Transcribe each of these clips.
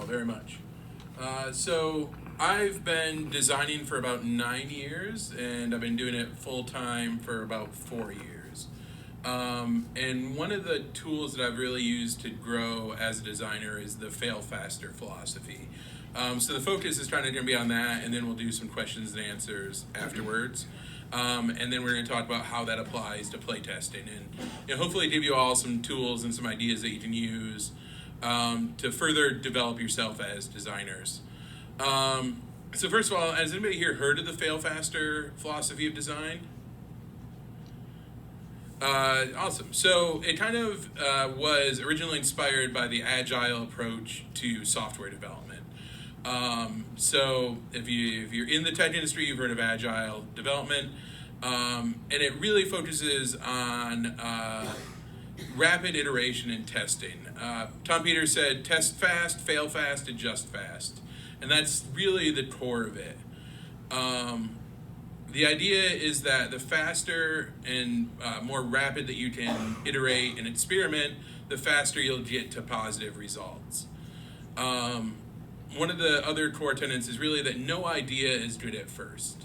very much. So I've been designing for about 9 years, and I've been doing it full-time for about 4 years. And one of the tools that I've really used to grow as a designer is the fail faster philosophy. So the focus is going to be on that, and then we'll do some questions and answers afterwards. And then we're going to talk about how that applies to playtesting, and hopefully give you all some tools and some ideas that you can use to further develop yourself as designers. So first of all, has anybody here heard of the fail faster philosophy of design? Awesome. So it kind of was originally inspired by the agile approach to software development. So if you're in the tech industry, you've heard of agile development, and it really focuses on rapid iteration and testing. Tom Peters said, test fast, fail fast, adjust fast. And that's really the core of it. The idea is that the faster and more rapid that you can iterate and experiment, the faster you'll get to positive results. One of the other core tenets is really that no idea is good at first.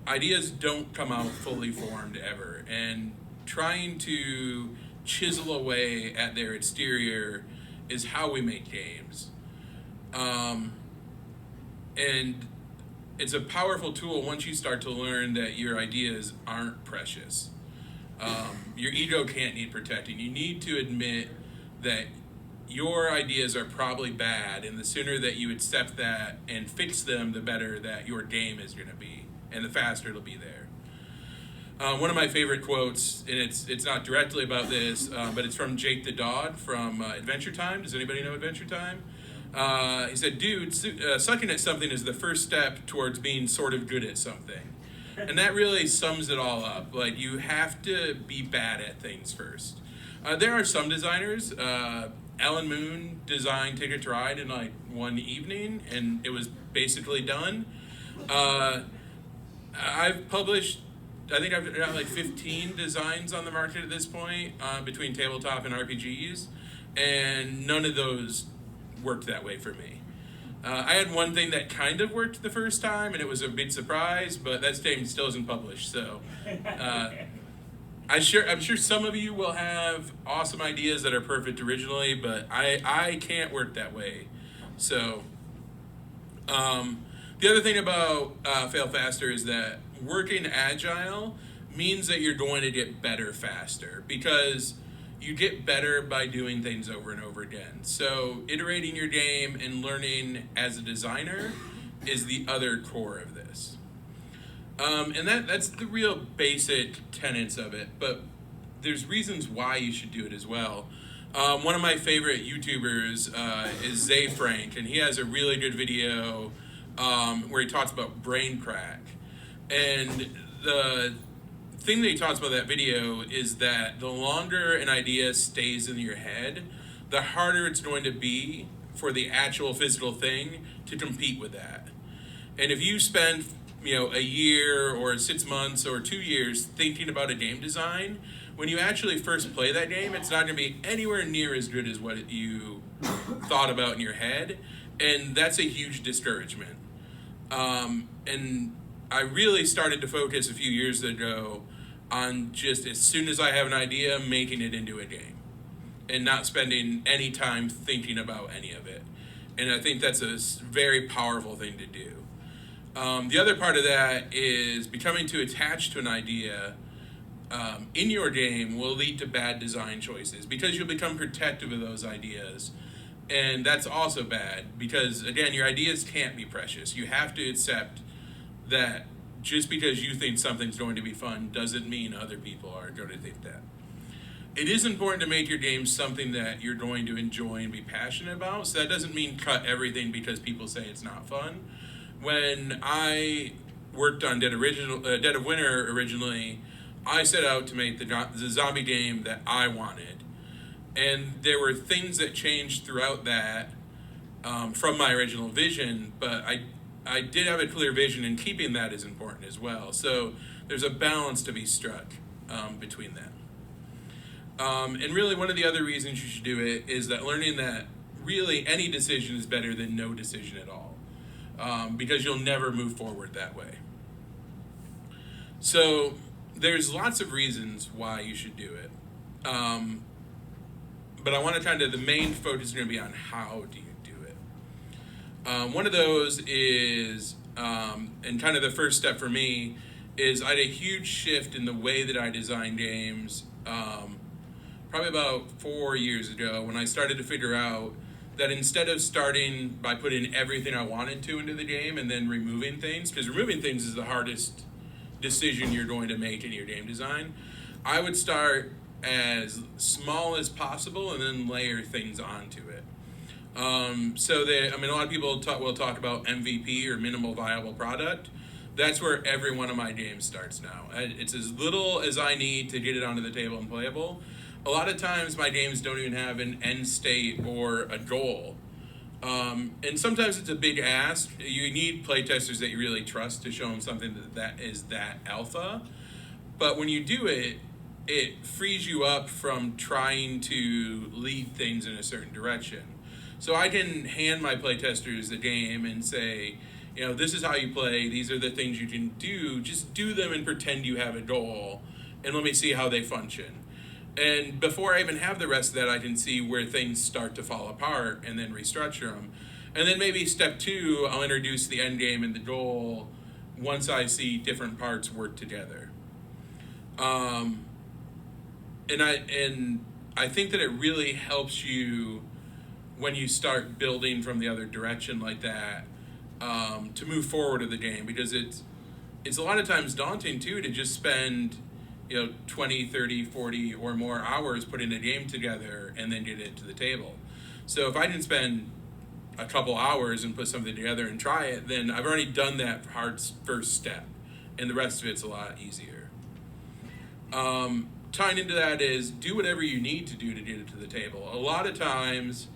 Ideas don't come out fully formed ever, and trying to chisel away at their exterior is how we make games. And it's a powerful tool once you start to learn that your ideas aren't precious. Your ego can't need protecting. You need to admit that your ideas are probably bad, and the sooner that you accept that and fix them, the better that your game is going to be, and the faster it'll be there. One of my favorite quotes, and it's not directly about this, but it's from Jake the Dog from Adventure Time. Does anybody know Adventure Time? He said, dude, sucking at something is the first step towards being sort of good at something. And that really sums it all up. Like, you have to be bad at things first. There are some designers, Alan Moon designed Ticket to Ride in like one evening, and it was basically done. I've published, I think I've got like 15 designs on the market at this point, between tabletop and RPGs, and none of those worked that way for me. I had one thing that kind of worked the first time, and it was a big surprise, but that game still isn't published, so I'm sure some of you will have awesome ideas that are perfect originally, but I can't work that way. So the other thing about Fail Faster is that working agile means that you're going to get better faster, because you get better by doing things over and over again. So iterating your game and learning as a designer is the other core of this. And that's the real basic tenets of it, but there's reasons why you should do it as well. One of my favorite YouTubers is Zay Frank, and he has a really good video where he talks about brain crack. And the thing that he talks about in that video is that the longer an idea stays in your head, the harder it's going to be for the actual physical thing to compete with that. And if you spend a year or 6 months or 2 years thinking about a game design, when you actually first play that game, it's not going to be anywhere near as good as what you thought about in your head, and that's a huge discouragement. And I really started to focus a few years ago on just, as soon as I have an idea, making it into a game and not spending any time thinking about any of it. And I think that's a very powerful thing to do. The other part of that is becoming too attached to an idea in your game will lead to bad design choices, because you'll become protective of those ideas. And that's also bad, because, again, your ideas can't be precious. You have to accept that just because you think something's going to be fun doesn't mean other people are going to think that. It is important to make your game something that you're going to enjoy and be passionate about. So that doesn't mean cut everything because people say it's not fun. When I worked on Dead of Winter originally, I set out to make the zombie game that I wanted. And there were things that changed throughout that from my original vision, but I did have a clear vision, and keeping that is important as well. So there's a balance to be struck between that. And really, one of the other reasons you should do it is that learning that really any decision is better than no decision at all, because you'll never move forward that way. So there's lots of reasons why you should do it. But I want to the main focus is going to be on how do you do it. One of those is, and kind of the first step for me, is I had a huge shift in the way that I design games, probably about 4 years ago, when I started to figure out that instead of starting by putting everything I wanted to into the game and then removing things, because removing things is the hardest decision you're going to make in your game design, I would start as small as possible and then layer things onto it. So that, a lot of people will talk about MVP, or minimal viable product. That's where every one of my games starts now. It's as little as I need to get it onto the table and playable. A lot of times my games don't even have an end state or a goal. And sometimes it's a big ask. You need playtesters that you really trust to show them something that is that alpha. But when you do it, it frees you up from trying to lead things in a certain direction. So I can hand my playtesters a game and say, this is how you play, these are the things you can do, just do them and pretend you have a goal, and let me see how they function. And before I even have the rest of that, I can see where things start to fall apart and then restructure them. And then maybe step 2, I'll introduce the end game and the goal once I see different parts work together. And I think that it really helps you when you start building from the other direction like that, to move forward with the game, because it's a lot of times daunting too to just spend 20, 30, 40 or more hours putting a game together and then get it to the table. So if I can spend a couple hours and put something together and try it, then I've already done that hard first step, and the rest of it's a lot easier. Tying into that is do whatever you need to do to get it to the table. A lot of times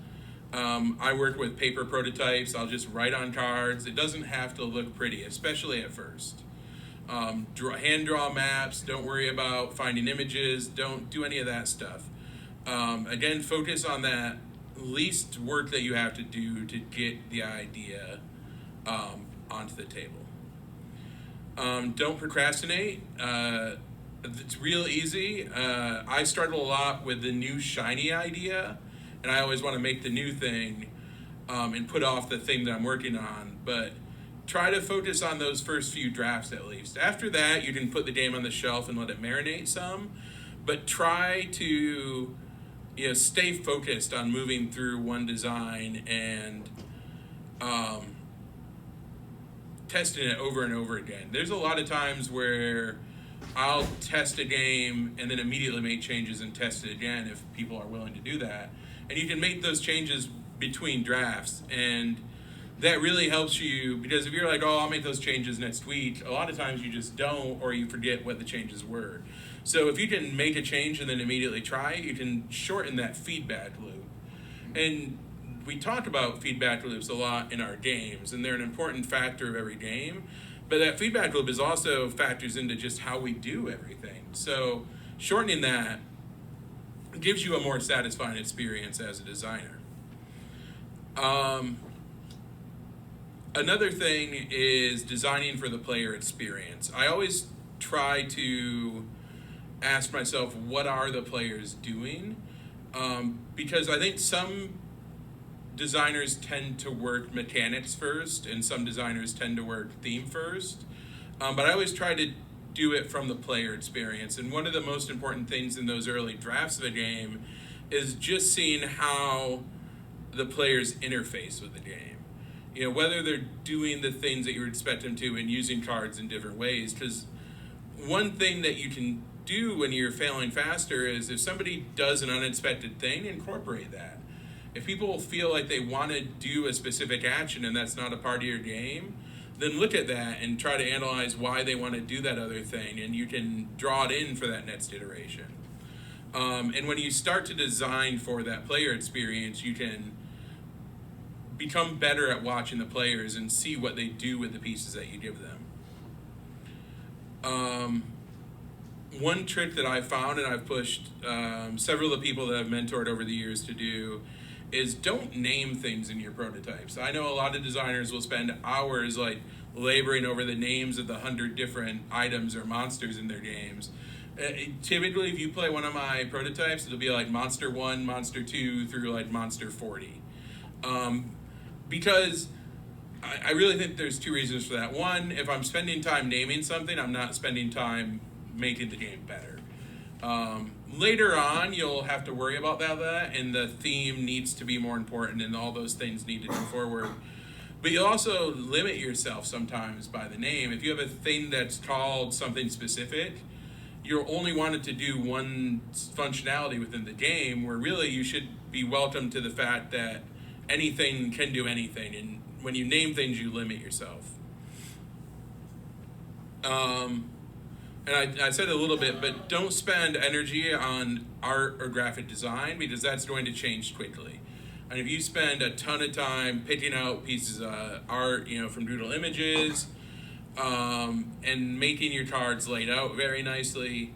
I work with paper prototypes. I'll just write on cards. It doesn't have to look pretty, especially at first. Hand draw maps. Don't worry about finding images. Don't do any of that stuff. Again, focus on that least work that you have to do to get the idea onto the table. Don't procrastinate. It's real easy. I struggle a lot with the new shiny idea, and I always want to make the new thing and put off the thing that I'm working on. But try to focus on those first few drafts at least. After that, you can put the game on the shelf and let it marinate some, but try to stay focused on moving through one design and testing it over and over again. There's a lot of times where I'll test a game and then immediately make changes and test it again if people are willing to do that. And you can make those changes between drafts, and that really helps you, because if you're like, I'll make those changes next week, a lot of times you just don't, or you forget what the changes were. So if you can make a change and then immediately try it, you can shorten that feedback loop. And we talk about feedback loops a lot in our games, and they're an important factor of every game. But that feedback loop is also factors into just how we do everything. So shortening that gives you a more satisfying experience as a designer. Another thing is designing for the player experience. I always try to ask myself, what are the players doing? Because I think some designers tend to work mechanics first, and some designers tend to work theme first. But I always try to do it from the player experience. And one of the most important things in those early drafts of a game is just seeing how the players interface with the game. Whether they're doing the things that you would expect them to and using cards in different ways. Because one thing that you can do when you're failing faster is if somebody does an unexpected thing, incorporate that. If people feel like they want to do a specific action and that's not a part of your game, then look at that and try to analyze why they want to do that other thing, and you can draw it in for that next iteration. And when you start to design for that player experience, you can become better at watching the players and see what they do with the pieces that you give them. One trick that I've found and I've pushed several of the people that I've mentored over the years to do is don't name things in your prototypes. I know a lot of designers will spend hours like laboring over the names of the 100 different items or monsters in their games. Typically, if you play one of my prototypes, it'll be like Monster 1, Monster 2, through like Monster 40. Because I really think there's two reasons for that. One, if I'm spending time naming something, I'm not spending time making the game better. Later on, you'll have to worry about that, and the theme needs to be more important, and all those things need to go forward. But you also limit yourself sometimes by the name. If you have a thing that's called something specific, you only wanted to do one functionality within the game, where really you should be welcome to the fact that anything can do anything, and when you name things, you limit yourself. And I said a little bit, but don't spend energy on art or graphic design, because that's going to change quickly. And if you spend a ton of time picking out pieces of art, from Doodle Images, and making your cards laid out very nicely,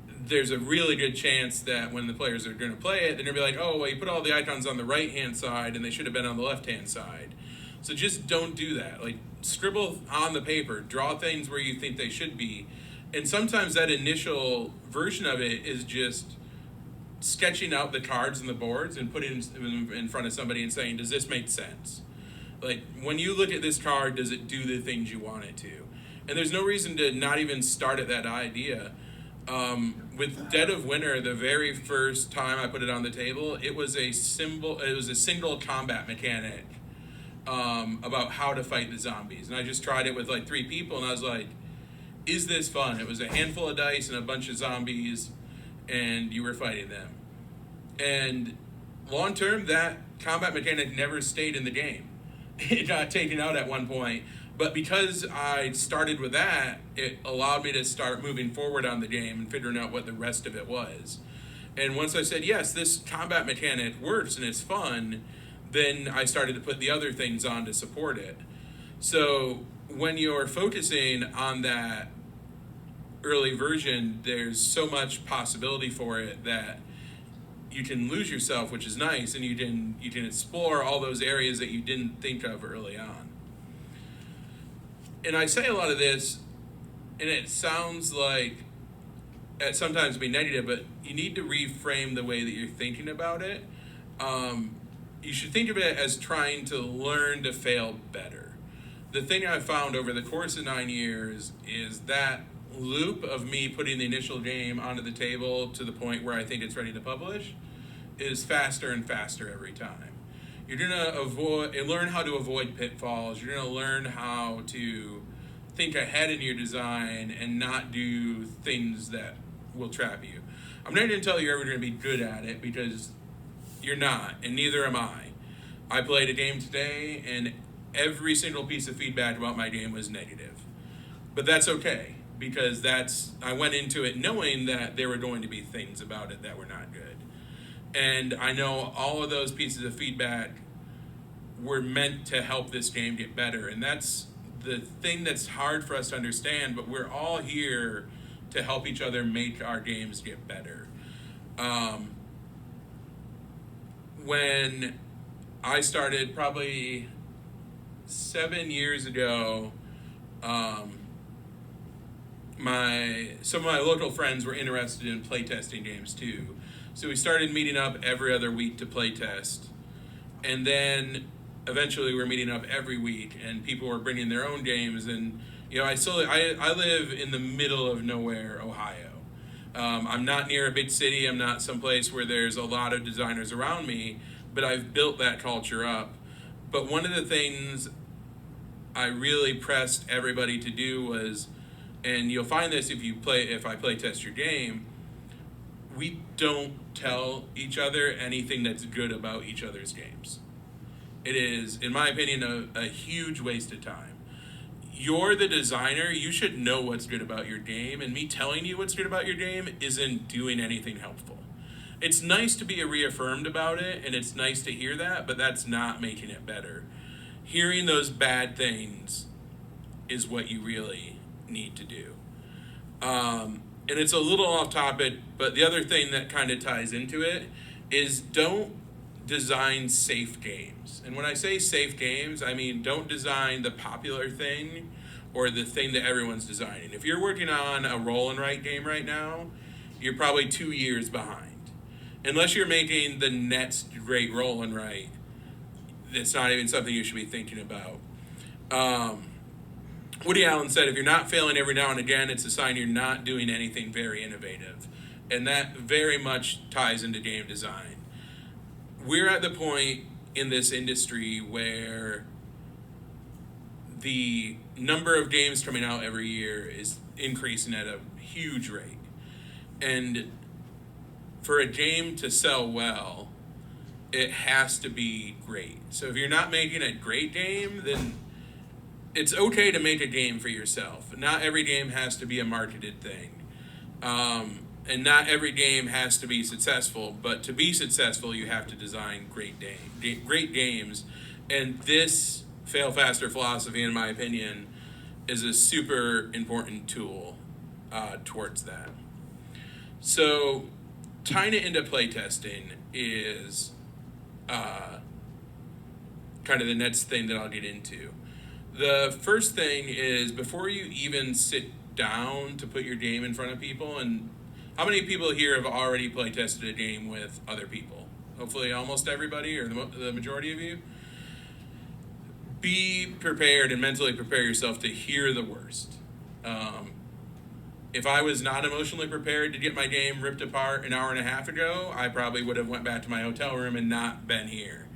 there's a really good chance that when the players are going to play it, they're going to be like, oh, well, you put all the icons on the right-hand side, and they should have been on the left-hand side. So just don't do that. Like, scribble on the paper, draw things where you think they should be. And sometimes that initial version of it is just sketching out the cards and the boards and putting them in front of somebody and saying, does this make sense? Like, when you look at this card, does it do the things you want it to? And there's no reason to not even start at that idea. With Dead of Winter, the very first time I put it on the table, it was a single combat mechanic about how to fight the zombies. And I just tried it with like 3 people, and I was like, is this fun? It was a handful of dice and a bunch of zombies, and you were fighting them. And long term, that combat mechanic never stayed in the game. It got taken out at one point, but because I started with that, it allowed me to start moving forward on the game and figuring out what the rest of it was. And once I said, yes, this combat mechanic works and it's fun, then I started to put the other things on to support it. So when you're focusing on that early version, there's so much possibility for it that you can lose yourself, which is nice, and you can explore all those areas that you didn't think of early on. And I say a lot of this, and it sounds like it sometimes be negative, but you need to reframe the way that you're thinking about it. You should think of it as trying to learn to fail better. The thing I've found over the course of 9 years is that loop of me putting the initial game onto the table to the point where I think it's ready to publish is faster and faster every time. You're gonna learn how to avoid pitfalls. You're gonna learn how to think ahead in your design and not do things that will trap you. I'm not gonna tell you you're ever gonna be good at it, because you're not, and neither am I. I played a game today, and every single piece of feedback about my game was negative. But that's okay, because I went into it knowing that there were going to be things about it that were not good. And I know all of those pieces of feedback were meant to help this game get better. And that's the thing that's hard for us to understand, but we're all here to help each other make our games get better. When I started probably 7 years ago, some of my local friends were interested in playtesting games too. So we started meeting up every other week to playtest. And then eventually we're meeting up every week, and people were bringing their own games. And I live in the middle of nowhere, Ohio. I'm not near a big city. I'm not someplace where there's a lot of designers around me, but I've built that culture up. But one of the things I really pressed everybody to do was, and you'll find this if I play test your game, we don't tell each other anything that's good about each other's games. It is, in my opinion, a huge waste of time. You're the designer, you should know what's good about your game, and me telling you what's good about your game isn't doing anything helpful. It's nice to be reaffirmed about it, and it's nice to hear that, but that's not making it better. Hearing those bad things is what you really need to do. And it's a little off topic, but the other thing that kind of ties into it is don't design safe games. And when I say safe games, I mean don't design the popular thing or the thing that everyone's designing. If you're working on a roll and write game right now, you're probably 2 years behind. Unless you're making the next great roll and write, it's not even something you should be thinking about. Woody Allen said, if you're not failing every now and again, it's a sign you're not doing anything very innovative. And that very much ties into game design. We're at the point in this industry where the number of games coming out every year is increasing at a huge rate. And for a game to sell well, it has to be great. So if you're not making a great game, then it's okay to make a game for yourself. Not every game has to be a marketed thing. And not every game has to be successful, but to be successful, you have to design great games. And this fail faster philosophy, in my opinion, is a super important tool towards that. So tying it into playtesting is kind of the next thing that I'll get into. The first thing is, before you even sit down to put your game in front of people, and how many people here have already playtested a game with other people? Hopefully almost everybody, or the majority of you. Be prepared and mentally prepare yourself to hear the worst. If I was not emotionally prepared to get my game ripped apart an hour and a half ago, I probably would have went back to my hotel room and not been here.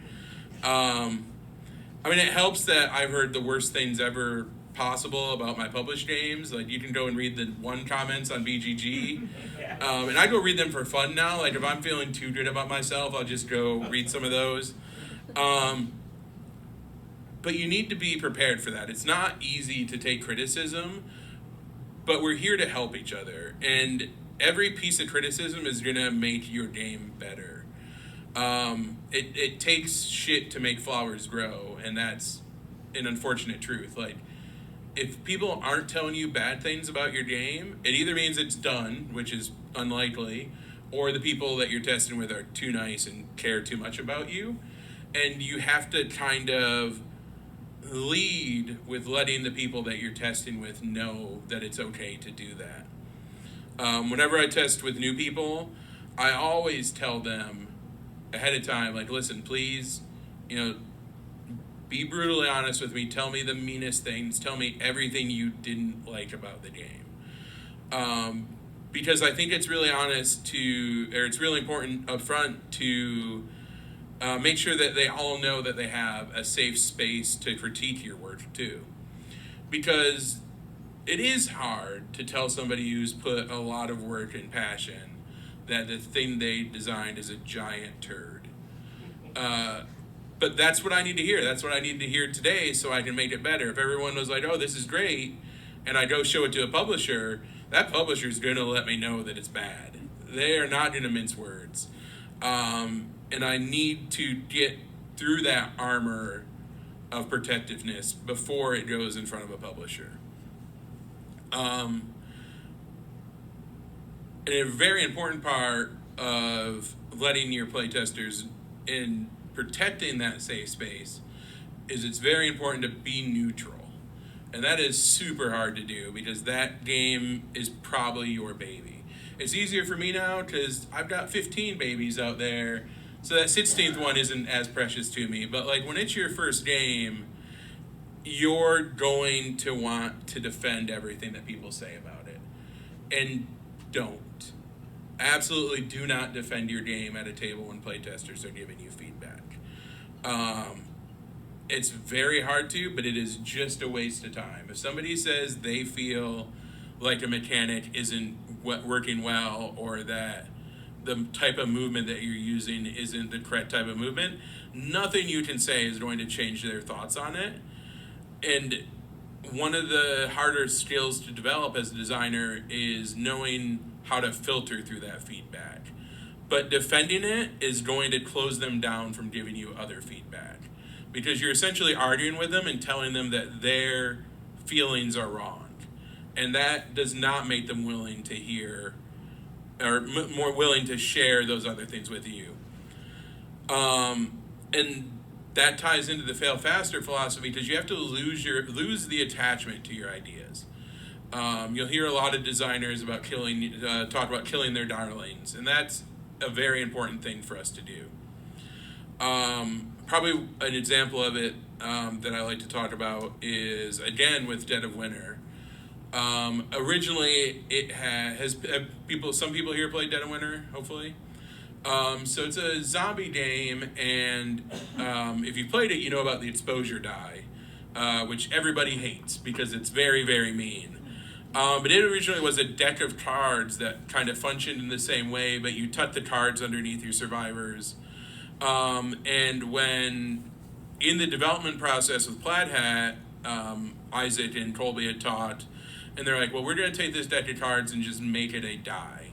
I mean, it helps that I've heard the worst things ever possible about my published games. Like, you can go and read the one comments on BGG. And I go read them for fun now. Like, if I'm feeling too good about myself, I'll just go read some of those. But you need to be prepared for that. It's not easy to take criticism, but we're here to help each other. And every piece of criticism is going to make your game better. It takes shit to make flowers grow, and that's an unfortunate truth. Like, if people aren't telling you bad things about your game, it either means it's done, which is unlikely, or the people that you're testing with are too nice and care too much about you. And you have to kind of lead with letting the people that you're testing with know that it's okay to do that. Whenever I test with new people, I always tell them ahead of time, like, listen, please, be brutally honest with me. Tell me the meanest things. Tell me everything you didn't like about the game. Because I think it's really it's really important up front to make sure that they all know that they have a safe space to critique your work too. Because it is hard to tell somebody who's put a lot of work and passion that the thing they designed is a giant turd. But that's what I need to hear. That's what I need to hear today so I can make it better. If everyone was like, oh, this is great, and I go show it to a publisher, that publisher's going to let me know that it's bad. They are not going to mince words. And I need to get through that armor of protectiveness before it goes in front of a publisher. And a very important part of letting your playtesters in protecting that safe space is it's very important to be neutral. And that is super hard to do because that game is probably your baby. It's easier for me now because I've got 15 babies out there, so that 16th one isn't as precious to me. But like when it's your first game, you're going to want to defend everything that people say about it. And don't. Absolutely do not defend your game at a table when playtesters are giving you feedback. It's very hard to, but it is just a waste of time. If somebody says they feel like a mechanic isn't working well, or that the type of movement that you're using isn't the correct type of movement, nothing you can say is going to change their thoughts on it. And one of the harder skills to develop as a designer is knowing how to filter through that feedback. But defending it is going to close them down from giving you other feedback, because you're essentially arguing with them and telling them that their feelings are wrong. And that does not make them willing to hear or more willing to share those other things with you. And that ties into the fail faster philosophy because you have to lose the attachment to your ideas. You'll hear a lot of designers talk about killing their darlings, and that's a very important thing for us to do. Probably an example of it that I like to talk about is, again, with Dead of Winter. Originally, it has some people here play Dead of Winter, hopefully. So it's a zombie game, and if you played it, you know about the exposure die, which everybody hates because it's very, very mean. But it originally was a deck of cards that kind of functioned in the same way, but you tuck the cards underneath your survivors. And when in the development process with Plaid Hat, Isaac and Colby had talked, and they're like, well, we're going to take this deck of cards and just make it a die.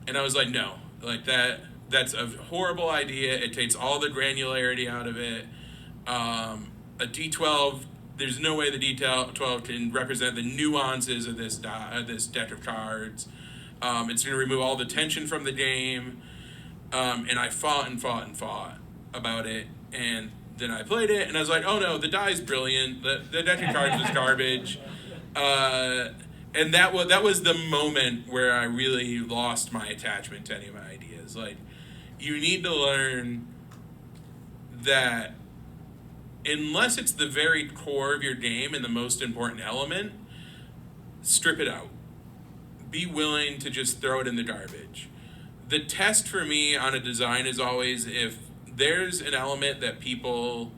And I was like, no, like that's a horrible idea. It takes all the granularity out of it. A D12, there's no way the D12 can represent the nuances of this deck of cards. It's going to remove all the tension from the game. And I fought about it, and then I played it, and I was like, oh no, the die's brilliant, the deck of cards was garbage. And that was the moment where I really lost my attachment to any of my ideas. Like, you need to learn that unless it's the very core of your game and the most important element, strip it out. Be willing to just throw it in the garbage. The test for me on a design is always if there's an element that people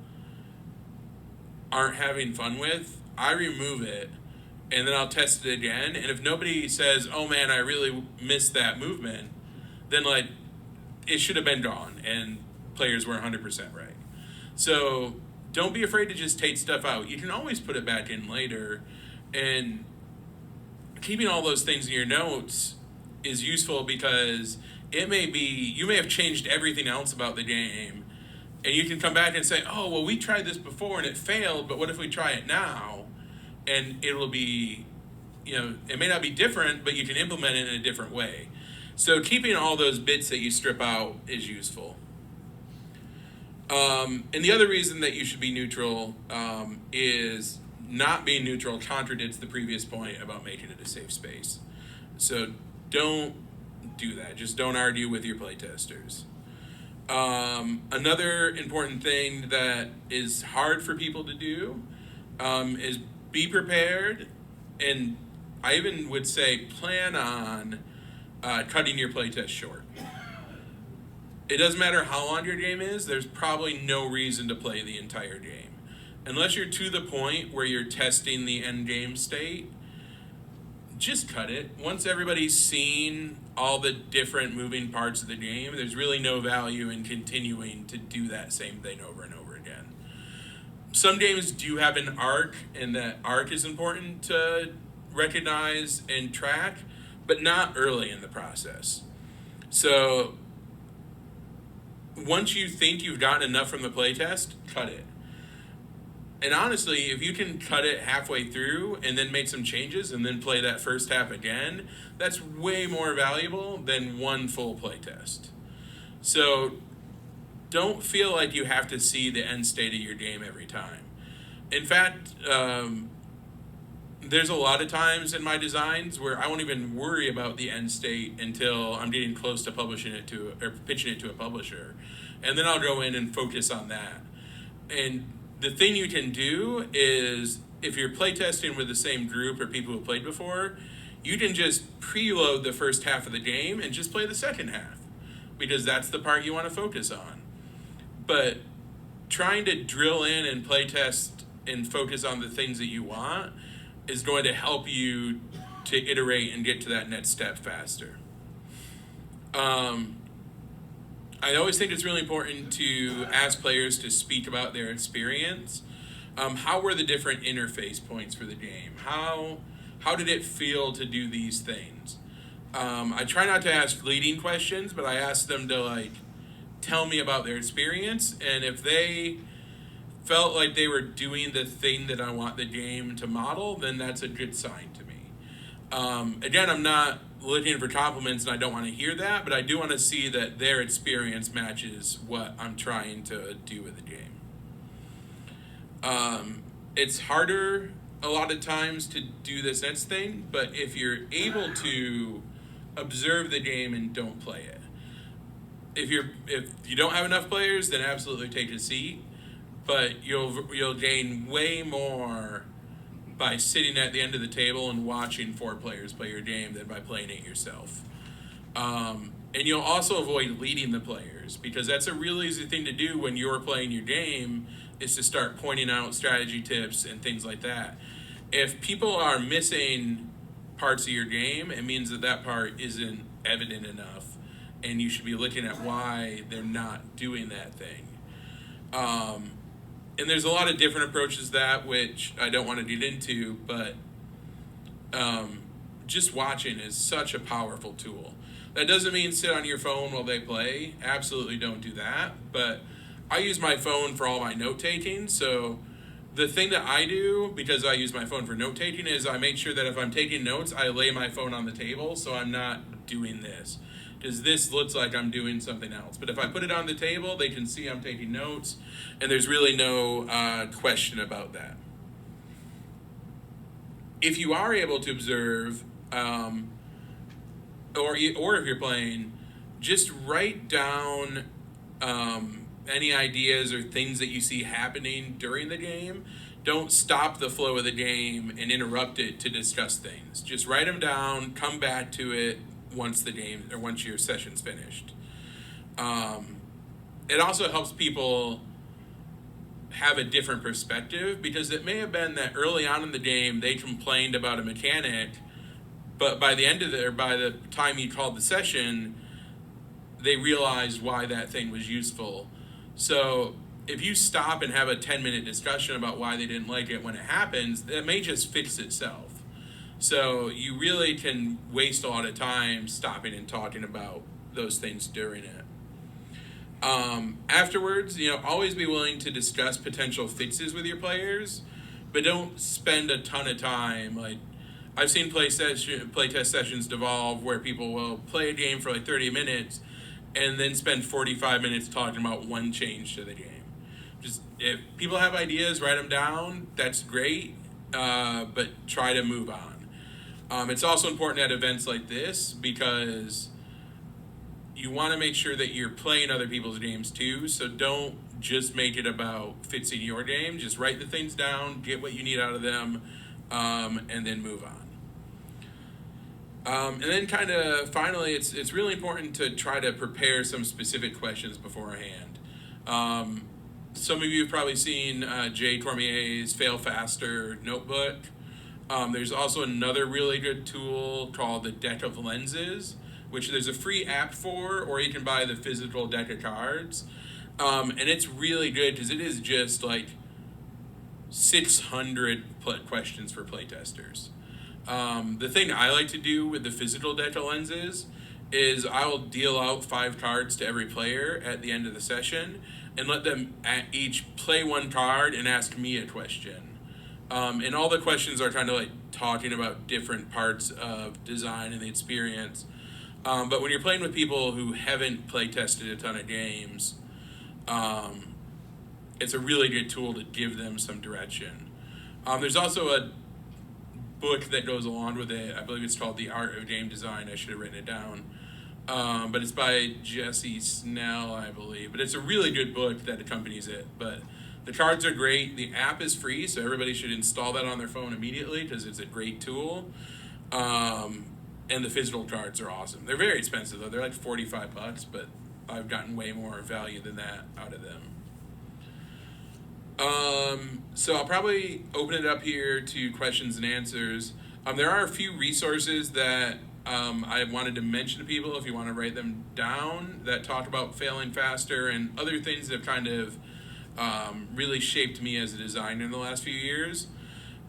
aren't having fun with, I remove it, and then I'll test it again. And if nobody says, oh man, I really missed that movement, then like it should have been gone, and players were 100% right. So don't be afraid to just take stuff out. You can always put it back in later, and keeping all those things in your notes is useful because you may have changed everything else about the game, and you can come back and say, oh, well, we tried this before and it failed, but what if we try it now? And it will be, it may not be different, but you can implement it in a different way. So keeping all those bits that you strip out is useful. And the other reason that you should be neutral is not being neutral contradicts the previous point about making it a safe space. So don't do that. Just don't argue with your playtesters. Another important thing that is hard for people to do is be prepared, and I even would say plan on cutting your playtest short. It doesn't matter how long your game is, there's probably no reason to play the entire game. Unless you're to the point where you're testing the end game state, just cut it. Once everybody's seen all the different moving parts of the game, there's really no value in continuing to do that same thing over and over again. Some games do have an arc, and that arc is important to recognize and track, but not early in the process. So once you think you've gotten enough from the playtest, cut it. And honestly, if you can cut it halfway through and then make some changes and then play that first half again, that's way more valuable than one full playtest. So don't feel like you have to see the end state of your game every time. In fact, there's a lot of times in my designs where I won't even worry about the end state until I'm getting close to pitching it to a publisher. And then I'll go in and focus on that. And the thing you can do is, if you're playtesting with the same group or people who played before, you can just preload the first half of the game and just play the second half, because that's the part you want to focus on. But trying to drill in and playtest and focus on the things that you want is going to help you to iterate and get to that next step faster. I always think it's really important to ask players to speak about their experience. How were the different interface points for the game? How did it feel to do these things? I try not to ask leading questions, but I ask them to tell me about their experience, and if they felt like they were doing the thing that I want the game to model, then that's a good sign to me. Again, I'm not looking for compliments and I don't want to hear that, but I do want to see that their experience matches what I'm trying to do with the game. It's harder a lot of times to do this next thing, but if you're able to observe the game and don't play it. If you don't have enough players, then absolutely take a seat, but you'll gain way more by sitting at the end of the table and watching 4 players play your game than by playing it yourself. And you'll also avoid leading the players, because that's a real easy thing to do when you're playing your game, is to start pointing out strategy tips and things like that. If people are missing parts of your game, it means that part isn't evident enough, and you should be looking at why they're not doing that thing. And there's a lot of different approaches to that, which I don't want to get into, but just watching is such a powerful tool. That doesn't mean sit on your phone while they play. Absolutely don't do that. But I use my phone for all my note-taking, so the thing that I do, because I use my phone for note-taking, is I make sure that if I'm taking notes, I lay my phone on the table so I'm not doing this. Because this looks like I'm doing something else. But if I put it on the table, they can see I'm taking notes, and there's really no question about that. If you are able to observe, or if you're playing, just write down any ideas or things that you see happening during the game. Don't stop the flow of the game and interrupt it to discuss things. Just write them down, come back to it once your session's finished. It also helps people have a different perspective, because it may have been that early on in the game they complained about a mechanic, but by the time you called the session, they realized why that thing was useful. So if you stop and have a 10-minute discussion about why they didn't like it when it happens, it may just fix itself. So you really can waste a lot of time stopping and talking about those things during it. Afterwards, always be willing to discuss potential fixes with your players, but don't spend a ton of time. Like, I've seen playtest sessions devolve where people will play a game for like 30 minutes and then spend 45 minutes talking about one change to the game. Just, if people have ideas, write them down. That's great, but try to move on. It's also important at events like this, because you want to make sure that you're playing other people's games too, so don't just make it about fixing your game. Just write the things down, get what you need out of them, and then move on. And then kind of finally, it's really important to try to prepare some specific questions beforehand. Some of you have probably seen Jay Cormier's Fail Faster notebook. There's also another really good tool called the Deck of Lenses, which there's a free app for, or you can buy the physical deck of cards. And it's really good because it is just like 600 questions for playtesters. The thing I like to do with the physical deck of lenses is I will deal out 5 cards to every player at the end of the session and let them each play 1 card and ask me a question. And all the questions are kind of like talking about different parts of design and the experience. But when you're playing with people who haven't play tested a ton of games, it's a really good tool to give them some direction. There's also a book that goes along with it. I believe it's called The Art of Game Design. I should have written it down. But it's by Jesse Snell, I believe. But it's a really good book that accompanies it. But the cards are great. The app is free, so everybody should install that on their phone immediately because it's a great tool. And the physical cards are awesome. They're very expensive, though. They're like $45, but I've gotten way more value than that out of them. So I'll probably open it up here to questions and answers. There are a few resources that I wanted to mention to people if you want to write them down that talk about failing faster and other things that have kind of really shaped me as a designer in the last few years.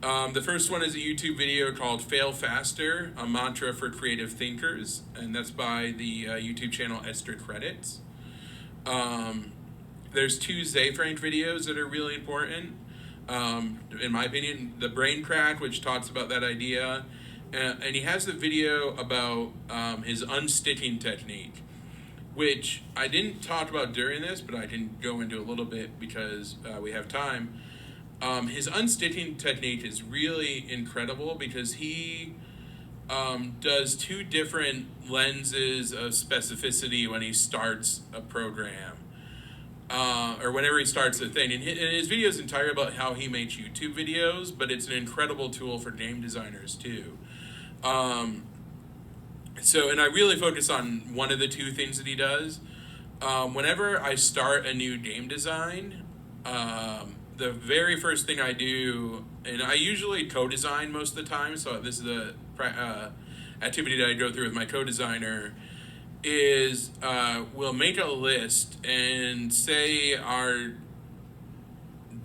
The first one is a YouTube video called Fail Faster, a mantra for creative thinkers, and that's by the YouTube channel Extra Credits. There's 2 Zayfrank videos that are really important. In my opinion, The Brain Crack, which talks about that idea, and he has the video about his unsticking technique, which I didn't talk about during this, but I can go into a little bit because we have time. His unsticking technique is really incredible because he does two different lenses of specificity when he starts a program. Or whenever he starts a thing. And his video is entirely about how he makes YouTube videos, but it's an incredible tool for game designers too. And I really focus on one of the two things that he does. Whenever I start a new game design, the very first thing I do, and I usually co-design most of the time, so this is the activity that I go through with my co-designer, is we'll make a list and say our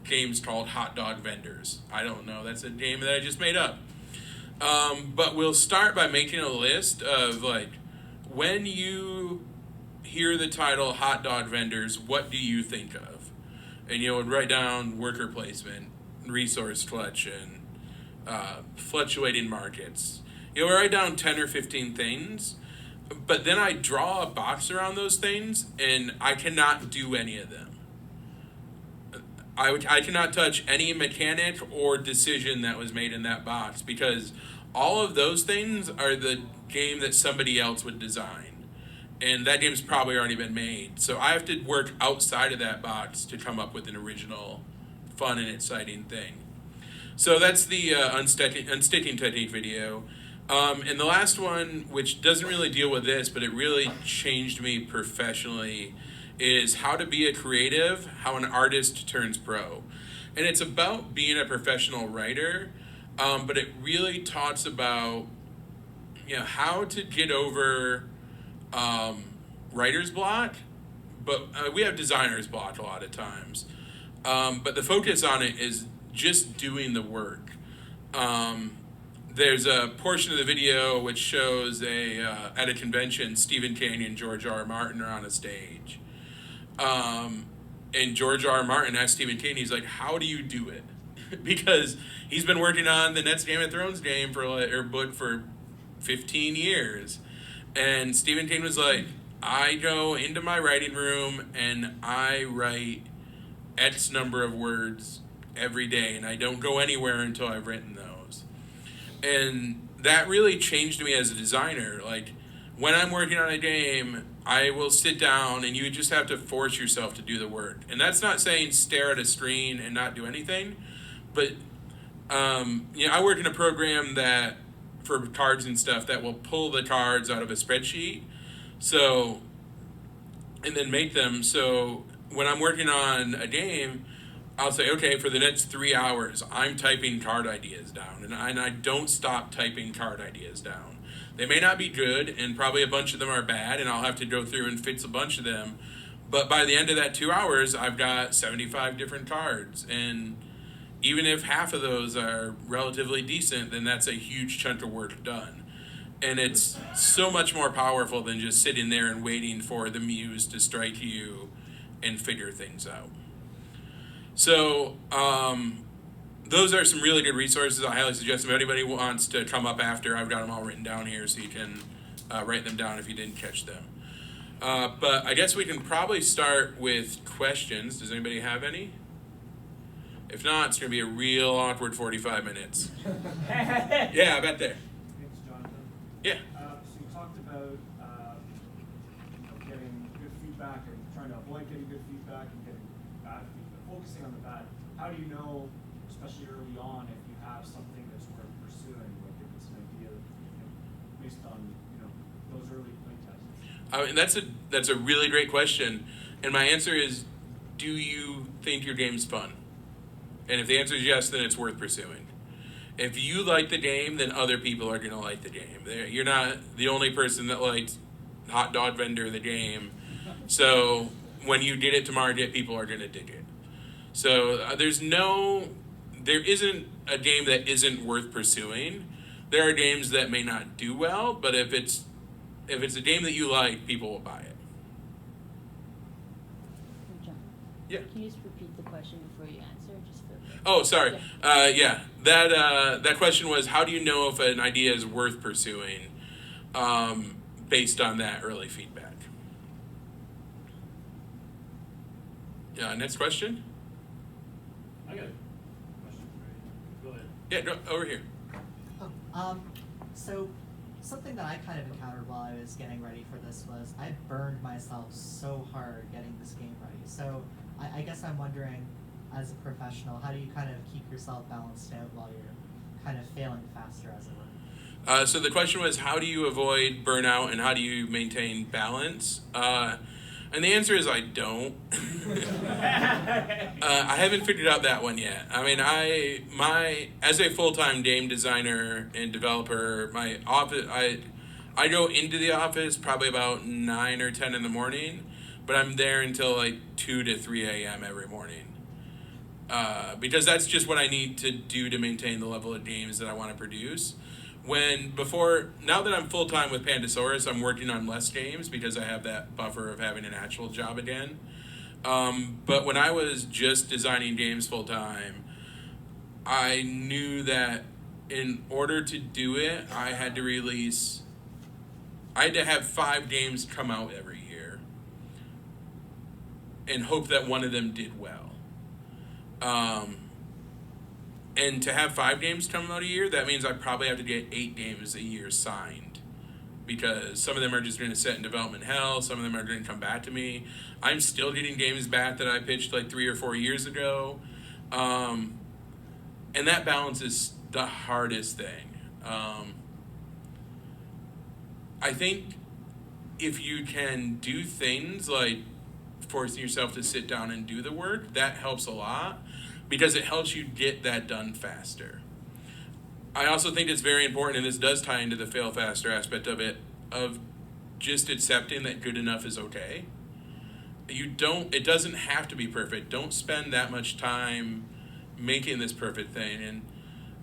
game's called Hot Dog Vendors. I don't know, that's a game that I just made up. But we'll start by making a list of, like, when you hear the title Hot Dog Vendors, what do you think of? And you'll write down worker placement, resource clutch, and fluctuating markets. You'll write down 10 or 15 things, but then I draw a box around those things, and I cannot do any of them. I cannot touch any mechanic or decision that was made in that box, because all of those things are the game that somebody else would design. And that game's probably already been made. So I have to work outside of that box to come up with an original, fun and exciting thing. So that's the unsticking technique video. And the last one, which doesn't really deal with this, but it really changed me professionally, is how to be a creative, how an artist turns pro. And it's about being a professional writer, but it really talks about, how to get over writer's block, but we have designer's block a lot of times. But the focus on it is just doing the work. There's a portion of the video which shows at a convention, Stephen King and George R. R. Martin are on a stage. And George R. R. Martin asked Stephen King, he's like, how do you do it? Because he's been working on the next Game of Thrones game book for 15 years. And Stephen King was like, I go into my writing room and I write X number of words every day, and I don't go anywhere until I've written those. And that really changed me as a designer. Like, when I'm working on a game, I will sit down and you just have to force yourself to do the work. And that's not saying stare at a screen and not do anything, but I work in a program that, for cards and stuff, that will pull the cards out of a spreadsheet, and then make them. So when I'm working on a game, I'll say, okay, for the next 3 hours, I'm typing card ideas down, and I don't stop typing card ideas down. They may not be good, and probably a bunch of them are bad, and I'll have to go through and fix a bunch of them. But by the end of that 2 hours, I've got 75 different cards, and even if half of those are relatively decent, then that's a huge chunk of work done. And it's so much more powerful than just sitting there and waiting for the muse to strike you and figure things out. So those are some really good resources. I highly suggest if anybody wants to come up after, I've got them all written down here so you can write them down if you didn't catch them. But I guess we can probably start with questions. Does anybody have any? If not, it's going to be a real awkward 45 minutes. Yeah, I bet there. Thanks, Jonathan. Yeah. So you talked about getting good feedback and trying to avoid getting good feedback and getting bad feedback, focusing on the bad. How do you know, especially early on, if you have something that's worth pursuing, like if it's an idea based on those early play tests? I mean, that's a really great question, and my answer is, do you think your game's fun? And if the answer is yes, then it's worth pursuing. If you like the game, then other people are going to like the game. You're not the only person that likes Hot Dog Vendor the game. So when you get it to market, people are going to dig it. So there isn't a game that isn't worth pursuing. There are games that may not do well, but if it's a game that you like, people will buy it. John, Yeah. can you just repeat the question before you answer? Just for Oh, sorry. That question was, how do you know if an idea is worth pursuing, based on that early feedback? Next question. I got a question for you. Go ahead. Yeah, go over here. So something that I kind of encountered while I was getting ready for this was I burned myself so hard getting this game ready. So I guess I'm wondering, as a professional, how do you kind of keep yourself balanced out while you're kind of failing faster, as it were? So the question was, how do you avoid burnout and how do you maintain balance? And the answer is I don't. I haven't figured out that one yet. I mean, as a full-time game designer and developer, my office, I go into the office probably about 9 or 10 in the morning, but I'm there until like 2 to 3 a.m. every morning. Because that's just what I need to do to maintain the level of games that I want to produce. Now that I'm full-time with Pandasaurus, I'm working on less games because I have that buffer of having an actual job again. But when I was just designing games full-time, I knew that in order to do it, I had to have 5 games come out every year and hope that one of them did well. And to have 5 games come out a year, that means I probably have to get 8 games a year signed. Because some of them are just going to sit in development hell, some of them are going to come back to me. I'm still getting games back that I pitched like 3 or 4 years ago. And that balance is the hardest thing. I think if you can do things like forcing yourself to sit down and do the work, that helps a lot. Because it helps you get that done faster. I also think it's very important, and this does tie into the fail faster aspect of it, of just accepting that good enough is okay. It doesn't have to be perfect. Don't spend that much time making this perfect thing. And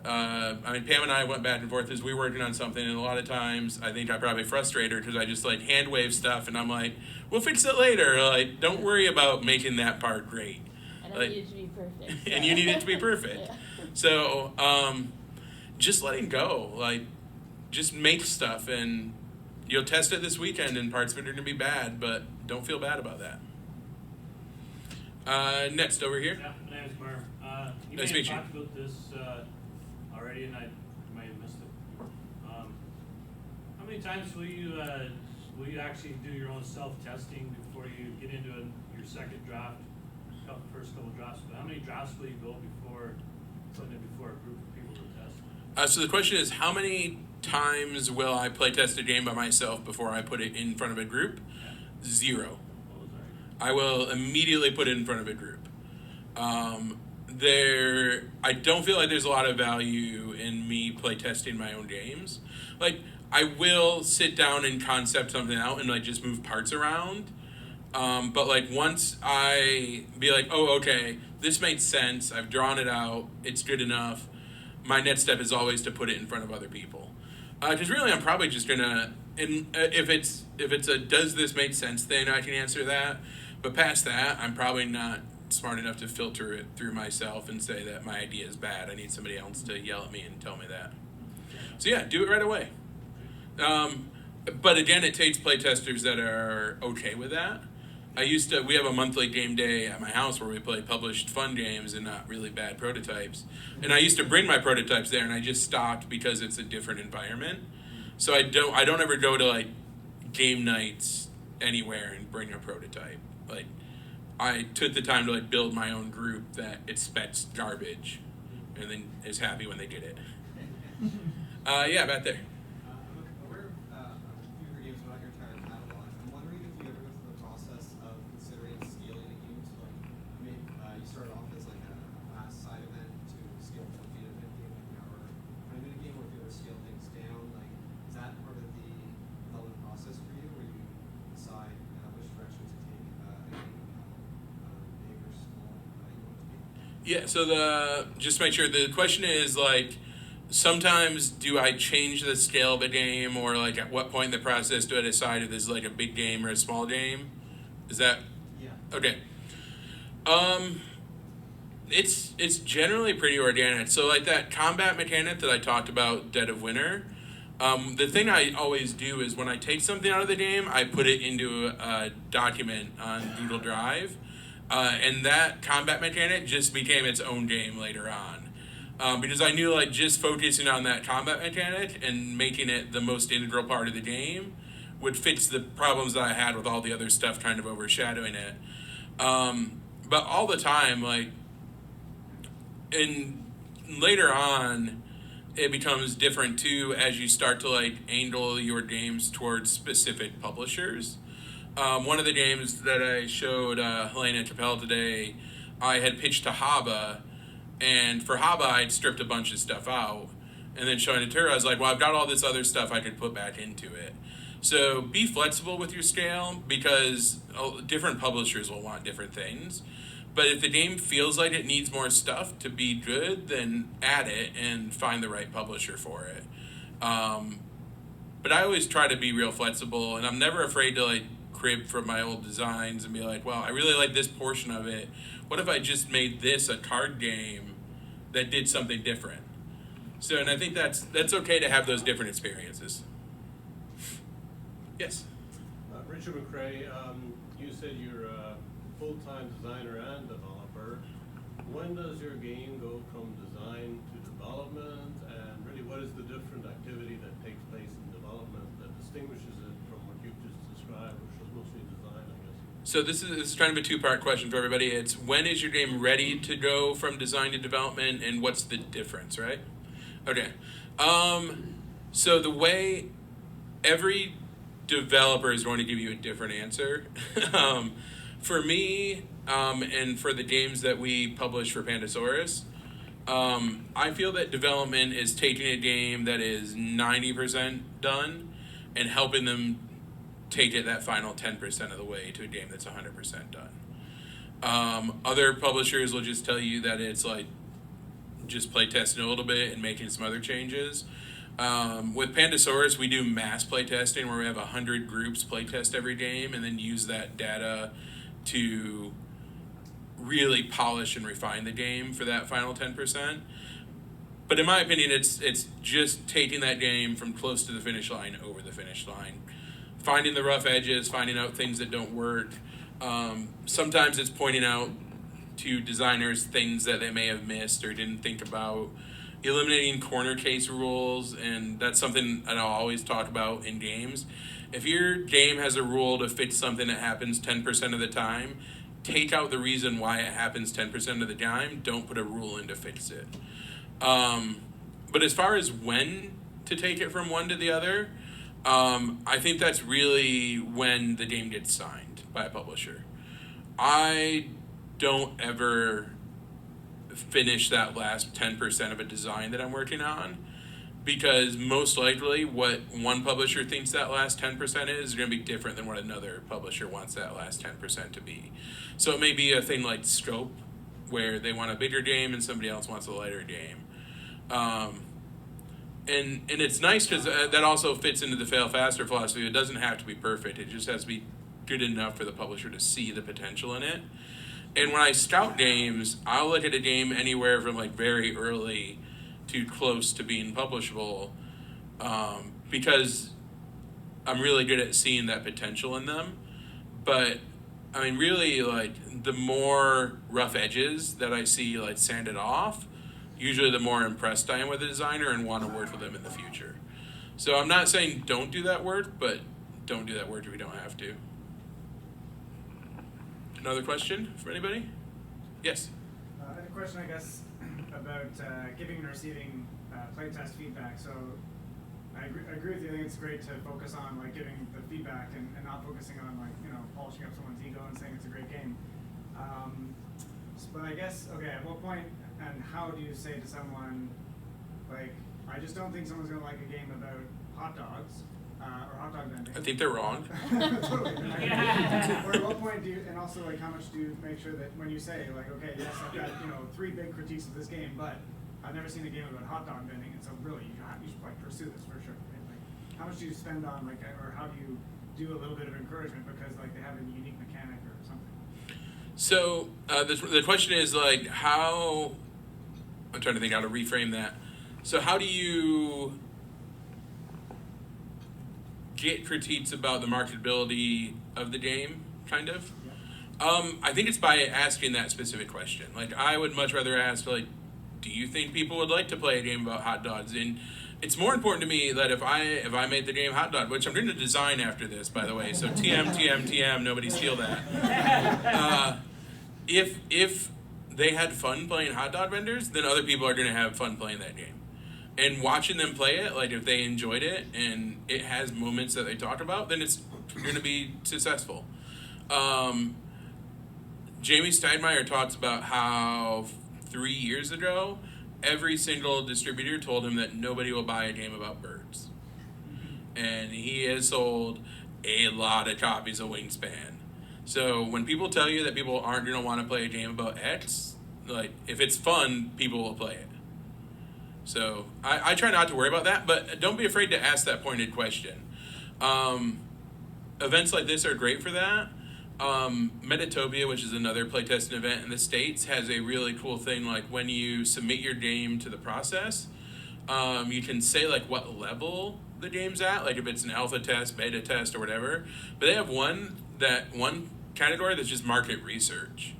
Pam and I went back and forth as we were working on something, and a lot of times I think I probably frustrate her because I just like hand wave stuff, and I'm like, we'll fix it later. Like, don't worry about making that part great. And I need it to be perfect. So. And you need it to be perfect. Yeah. So, just letting go. Like, just make stuff, and you'll test it this weekend, and parts of it are going to be bad, but don't feel bad about that. Next, over here. Yeah, my name is Mar. You Nice to may meet have you. talked about this already, and I might have missed it. How many times will you actually do your own self-testing before you get into your second draft? First couple drafts, but how many drafts will you go before putting it before a group of people to test? So the question is, how many times will I play test a game by myself before I put it in front of a group? Yeah. 0. Oh, sorry. I will immediately put it in front of a group. I don't feel like there's a lot of value in me play testing my own games. Like, I will sit down and concept something out and like just move parts around. But like once I be like, oh, okay, this makes sense, I've drawn it out, it's good enough, my next step is always to put it in front of other people. Because really I'm probably just gonna, if it's a does this make sense thing, I can answer that. But past that, I'm probably not smart enough to filter it through myself and say that my idea is bad. I need somebody else to yell at me and tell me that. So yeah, do it right away. But again, it takes playtesters that are okay with that. We have a monthly game day at my house where we play published fun games and not really bad prototypes. And I used to bring my prototypes there, and I just stopped because it's a different environment. So I don't ever go to like game nights anywhere and bring a prototype. Like, I took the time to like build my own group that expects garbage and then is happy when they get it. Yeah, back there. I'm aware of a few of your games, but not your entire catalog. I'm wondering if you ever go through the process of considering scaling a game to like, you started off as like a fast side event to scale to a main event game, like an hour 20-minute game, or if you ever scale things down, like, is that part of the development process for you, where you decide which direction to take a game, big or small, you want it to be? Yeah, so just make sure the question is like, sometimes do I change the scale of a game, or like at what point in the process do I decide if this is like a big game or a small game? Is that Yeah. okay? It's generally pretty organic. So like that combat mechanic that I talked about, Dead of Winter. The thing I always do is when I take something out of the game, I put it into a document on Google Drive, and that combat mechanic just became its own game later on, because I knew like just focusing on that combat mechanic and making it the most integral part of the game would fix the problems that I had with all the other stuff kind of overshadowing it. But all the time, like, and later on, it becomes different too as you start to like angle your games towards specific publishers. One of the games that I showed Helena Capel today, I had pitched to Haba, and for Haba I'd stripped a bunch of stuff out, and then showing it to her, I was like, well, I've got all this other stuff I could put back into it. So be flexible with your scale, because different publishers will want different things. But if the game feels like it needs more stuff to be good, then add it and find the right publisher for it. But I always try to be real flexible, and I'm never afraid to like crib from my old designs and be like, well, I really like this portion of it. What if I just made this a card game that did something different? So, and I think that's okay to have those different experiences. Yes? Richard McRae, you said you're a full-time designer and developer. When does your game go from design to development, and really what is the different activity that takes place in development that distinguishes it from what you've just described, which was mostly design, I guess? So this is kind of a two-part question for everybody. It's when is your game ready to go from design to development, and what's the difference, right? Okay. So the way every developer is going to give you a different answer. For me, and for the games that we publish for Pandasaurus, I feel that development is taking a game that is 90% done and helping them take it that final 10% of the way to a game that's 100% done. Other publishers will just tell you that it's like just playtesting a little bit and making some other changes. With Pandasaurus, we do mass playtesting where we have 100 groups playtest every game and then use that data to really polish and refine the game for that final 10%. But in my opinion, it's just taking that game from close to the finish line over the finish line. Finding the rough edges, finding out things that don't work. Sometimes it's pointing out to designers things that they may have missed or didn't think about. Eliminating corner case rules, and that's something that I'll always talk about in games. If your game has a rule to fix something that happens 10% of the time, take out the reason why it happens 10% of the time. Don't put a rule in to fix it. But as far as when to take it from one to the other, I think that's really when the game gets signed by a publisher. I don't ever finish that last 10% of a design that I'm working on, because most likely what one publisher thinks that last 10% is going to be different than what another publisher wants that last 10% to be. So it may be a thing like scope, where they want a bigger game and somebody else wants a lighter game. And it's nice because that also fits into the fail faster philosophy. It doesn't have to be perfect. It just has to be good enough for the publisher to see the potential in it. And when I scout games, I'll look at a game anywhere from like very early to close to being publishable, because I'm really good at seeing that potential in them. But I mean, really, like the more rough edges that I see like sanded off, usually the more impressed I am with the designer and want to work with them in the future. So I'm not saying don't do that work, but don't do that work if you don't have to. Another question for anybody? Yes? I had a question, I guess, about giving and receiving playtest feedback. So I agree with you. I think it's great to focus on like giving the feedback and not focusing on like, you know, polishing up someone's ego and saying it's a great game. But I guess, okay, at what point and how do you say to someone, like, I just don't think someone's going to like a game about hot dogs or hot dog vending. I think they're wrong. Totally. Or at what point do you, and also like how much do you make sure that when you say like, okay, yes, I've got, you know, 3 big critiques of this game, but I've never seen a game about hot dog vending, and so really you should like pursue this for sure. Right? Like, how much do you spend on like, or how do you do a little bit of encouragement because like they have a unique mechanic or something? So the question is like how. I'm trying to think how to reframe that. So how do you get critiques about the marketability of the game, kind of? I think it's by asking that specific question. Like, I would much rather ask, like, do you think people would like to play a game about hot dogs? And it's more important to me that if I made the game Hot Dog, which I'm going to design after this, by the way, so TM, nobody steal that. If they had fun playing hot dog vendors, then other people are going to have fun playing that game. And watching them play it, like if they enjoyed it and it has moments that they talk about, then it's going to be successful. Jamie Steinmeier talks about how 3 years ago, every single distributor told him that nobody will buy a game about birds. And he has sold a lot of copies of Wingspan. So when people tell you that people aren't going to want to play a game about X, like if it's fun, people will play it. So I try not to worry about that, but don't be afraid to ask that pointed question. Events like this are great for that. Metatopia, which is another playtesting event in the States, has a really cool thing. Like when you submit your game to the process, you can say like what level the game's at, like if it's an alpha test, beta test, or whatever. But they have one category that's just market research,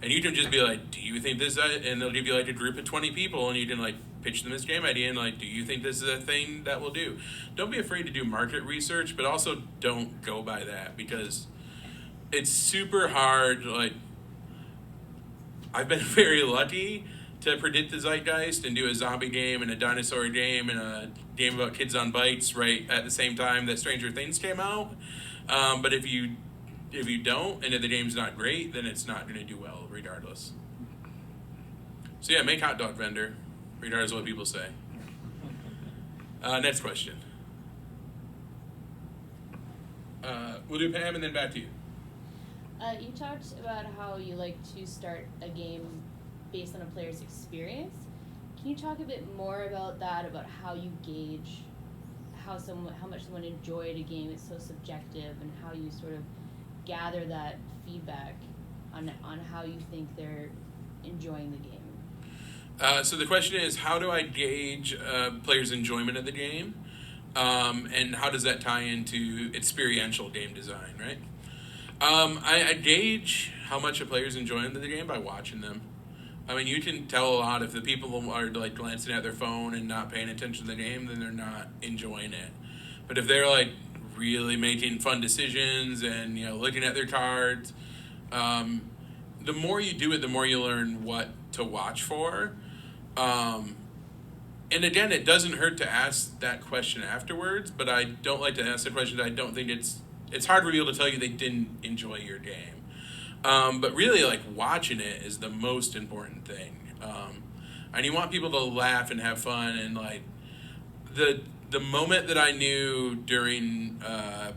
and you can just be like, do you think this? And they'll give you like a group of 20 people, and you can like pitch them this game idea and like, do you think this is a thing that will do? Don't be afraid to do market research, but also don't go by that because it's super hard. Like, I've been very lucky to predict the zeitgeist and do a zombie game and a dinosaur game and a game about kids on bikes right at the same time that Stranger Things came out. But if you don't, and if the game's not great, then it's not going to do well regardless. So yeah, make hot dog vendor, regardless of what people say. Next question. We'll do Pam and then back to you. You talked about how you like to start a game based on a player's experience. Can you talk a bit more about that, about how you gauge how much someone enjoyed a game? It's so subjective, and how you sort of gather that feedback on how you think they're enjoying the game. So the question is, how do I gauge players' enjoyment of the game? And how does that tie into experiential game design, right? I gauge how much a player's enjoying the game by watching them. I mean, you can tell a lot if the people are like glancing at their phone and not paying attention to the game, then they're not enjoying it. But if they're like really making fun decisions and looking at their cards, the more you do it, the more you learn what to watch for. And again, it doesn't hurt to ask that question afterwards, but I don't like to ask the question that I don't think it's hard for people to tell you they didn't enjoy your game. But really, like, watching it is the most important thing. And you want people to laugh and have fun. And, like, the moment that I knew during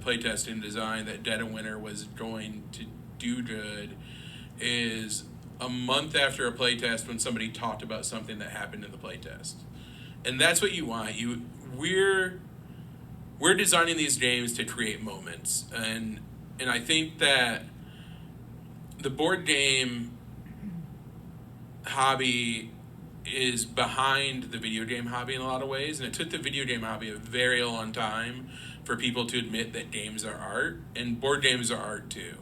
playtesting design that Dead of Winter was going to do good is a month after a playtest when somebody talked about something that happened in the playtest. And that's what you want. We're designing these games to create moments. And I think that the board game hobby is behind the video game hobby in a lot of ways, and it took the video game hobby a very long time for people to admit that games are art, and board games are art too.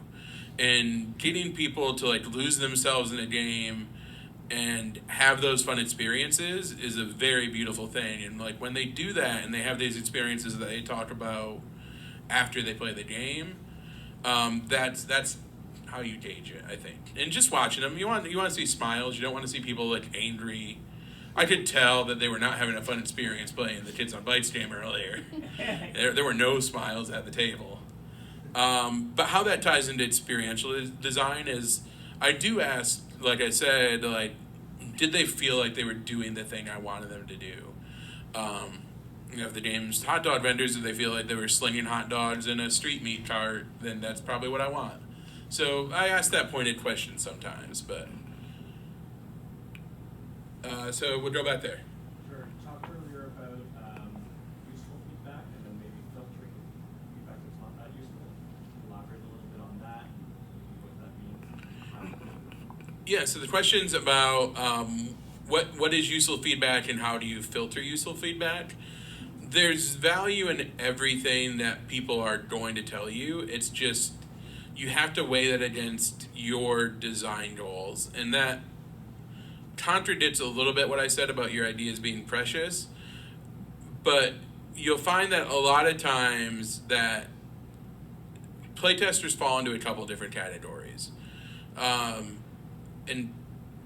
And getting people to like lose themselves in a game and have those fun experiences is a very beautiful thing. And like when they do that and they have these experiences that they talk about after they play the game, that's how you gauge it, I think. And just watching them, you want to see smiles. You don't want to see people like angry. I could tell that they were not having a fun experience playing the Kids on Bikes game earlier. There were no smiles at the table. But how that ties into experiential design is, I do ask, like I said, like, did they feel like they were doing the thing I wanted them to do? If the game's hot dog vendors, if they feel like they were slinging hot dogs in a street meat cart, then that's probably what I want. So I ask that pointed question sometimes, but so we'll go back there. Sure. Talked earlier about useful feedback and then maybe filtering feedback that's not that useful. Elaborate a little bit on that and what that means. Yeah, so the question's about what is useful feedback and how do you filter useful feedback? There's value in everything that people are going to tell you. It's just you have to weigh that against your design goals. And that contradicts a little bit what I said about your ideas being precious. But you'll find that a lot of times that playtesters fall into a couple different categories. And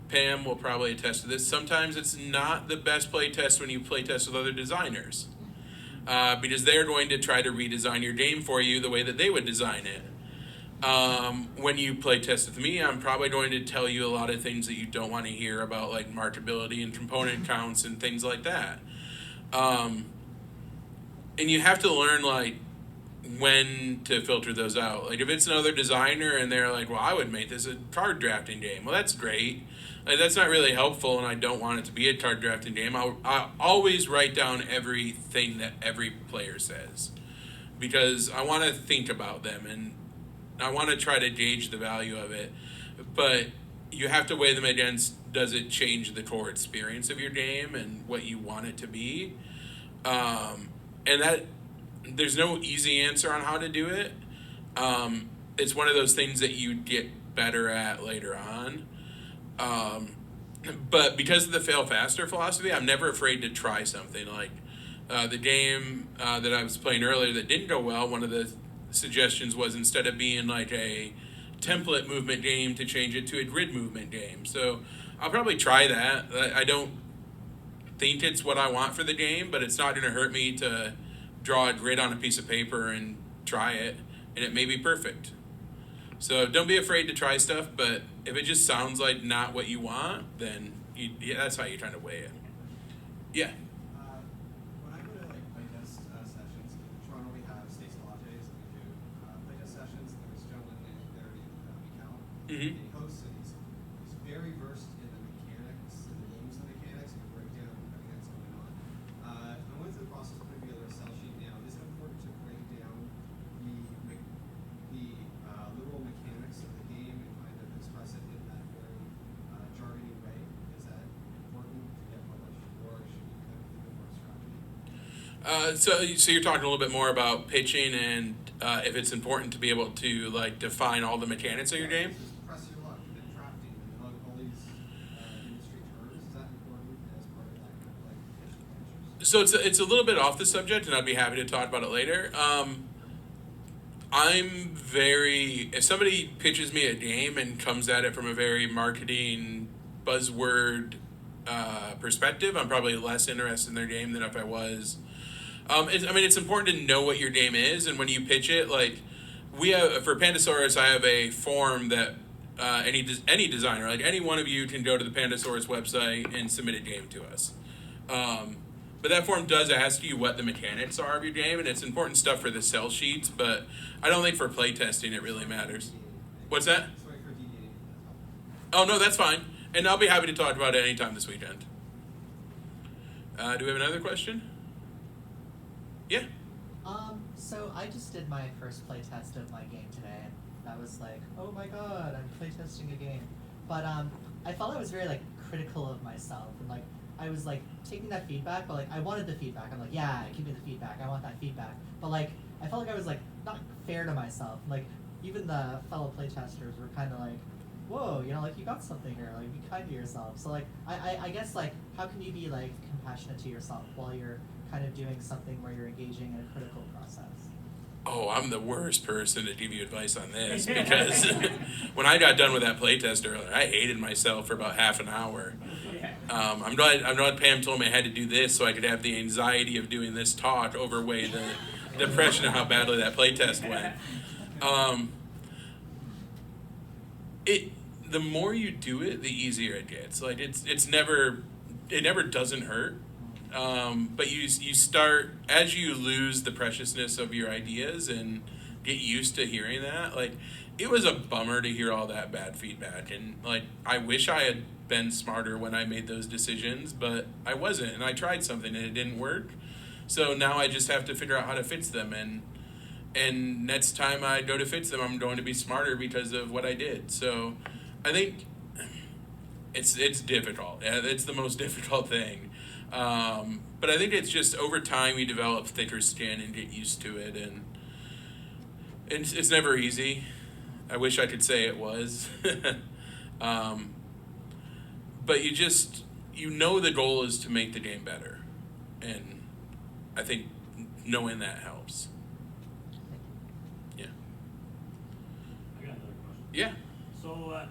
Pam will probably attest to this. Sometimes it's not the best playtest when you playtest with other designers. Because they're going to try to redesign your game for you the way that they would design it. When you play test with me, I'm probably going to tell you a lot of things that you don't want to hear about, like marketability and component counts and things like that. And you have to learn like when to filter those out. Like if it's another designer and they're like, well, I would make this a card drafting game. Well, that's great. Like, that's not really helpful, and I don't want it to be a card drafting game. I'll always write down everything that every player says because I want to think about them and I want to try to gauge the value of it. But you have to weigh them against, does it change the core experience of your game and what you want it to be? And that there's no easy answer on how to do it. It's one of those things that you get better at later on. But because of the fail faster philosophy, I'm never afraid to try something. Like the game that I was playing earlier that didn't go well, one of the suggestions was instead of being like a template movement game to change it to a grid movement game. So I'll probably try that. I don't think it's what I want for the game, but it's not going to hurt me to draw a grid on a piece of paper and try it, and it may be perfect. So don't be afraid to try stuff, but if it just sounds like not what you want, then that's how you're trying to weigh it. Yeah. When I go to like playtest sessions, in Toronto we have States Lattes and we do playtest sessions. There's a gentleman named Larry McCallum. Mm-hmm. And he hosts it. He's very versed in the mechanics and the games of the mechanics and break down everything that's going on. I went through the process of putting together a sell sheet now. Is it important to break down the literal mechanics of the game and kind of express it in that very jargony way? Is that important to get published, or should we kind of think of more strategy? So you're talking a little bit more about pitching and if it's important to be able to like define all the mechanics of your game. Just press your luck and then drafting and all these industry terms. Is that important as part of that kind of like pitch? So it's a little bit off the subject, and I'd be happy to talk about it later. If somebody pitches me a game and comes at it from a very marketing buzzword perspective, I'm probably less interested in their game than if I was. It's important to know what your game is, and when you pitch it, like we have for Pandasaurus, I have a form that any designer, like any one of you, can go to the Pandasaurus website and submit a game to us. But that form does ask you what the mechanics are of your game, and it's important stuff for the sell sheets, but I don't think for playtesting it really matters. What's that? Sorry for deviating. Oh, no, that's fine. And I'll be happy to talk about it anytime this weekend. Do we have another question? Yeah? So I just did my first playtest of my game today, and I was like, oh my god, I'm playtesting a game. But I felt I was very like critical of myself, and like I was like taking that feedback, but like I wanted the feedback. I'm like, yeah, give me the feedback. I want that feedback. But like I felt like I was like not fair to myself. Like even the fellow playtesters were kind of like, whoa, like you got something here. Like be kind to yourself. So like I guess like how can you be like compassionate to yourself while you're kind of doing something where you're engaging in a critical process? Oh, I'm the worst person to give you advice on this because when I got done with that playtest earlier, I hated myself for about half an hour. I'm glad Pam told me I had to do this so I could have the anxiety of doing this talk overweigh the depression of how badly that playtest went. The more you do it, the easier it gets. Like it never doesn't hurt. But you start, as you lose the preciousness of your ideas and get used to hearing that, like it was a bummer to hear all that bad feedback, and like I wish I had been smarter when I made those decisions, but I wasn't, and I tried something and it didn't work. So now I just have to figure out how to fix them, and next time I go to fix them, I'm going to be smarter because of what I did. So I think it's difficult. It's the most difficult thing. But I think it's just over time you develop thicker skin and get used to it, and it's never easy. I wish I could say it was. But you know the goal is to make the game better. And I think knowing that helps. Yeah. I got another question. Yeah. So, at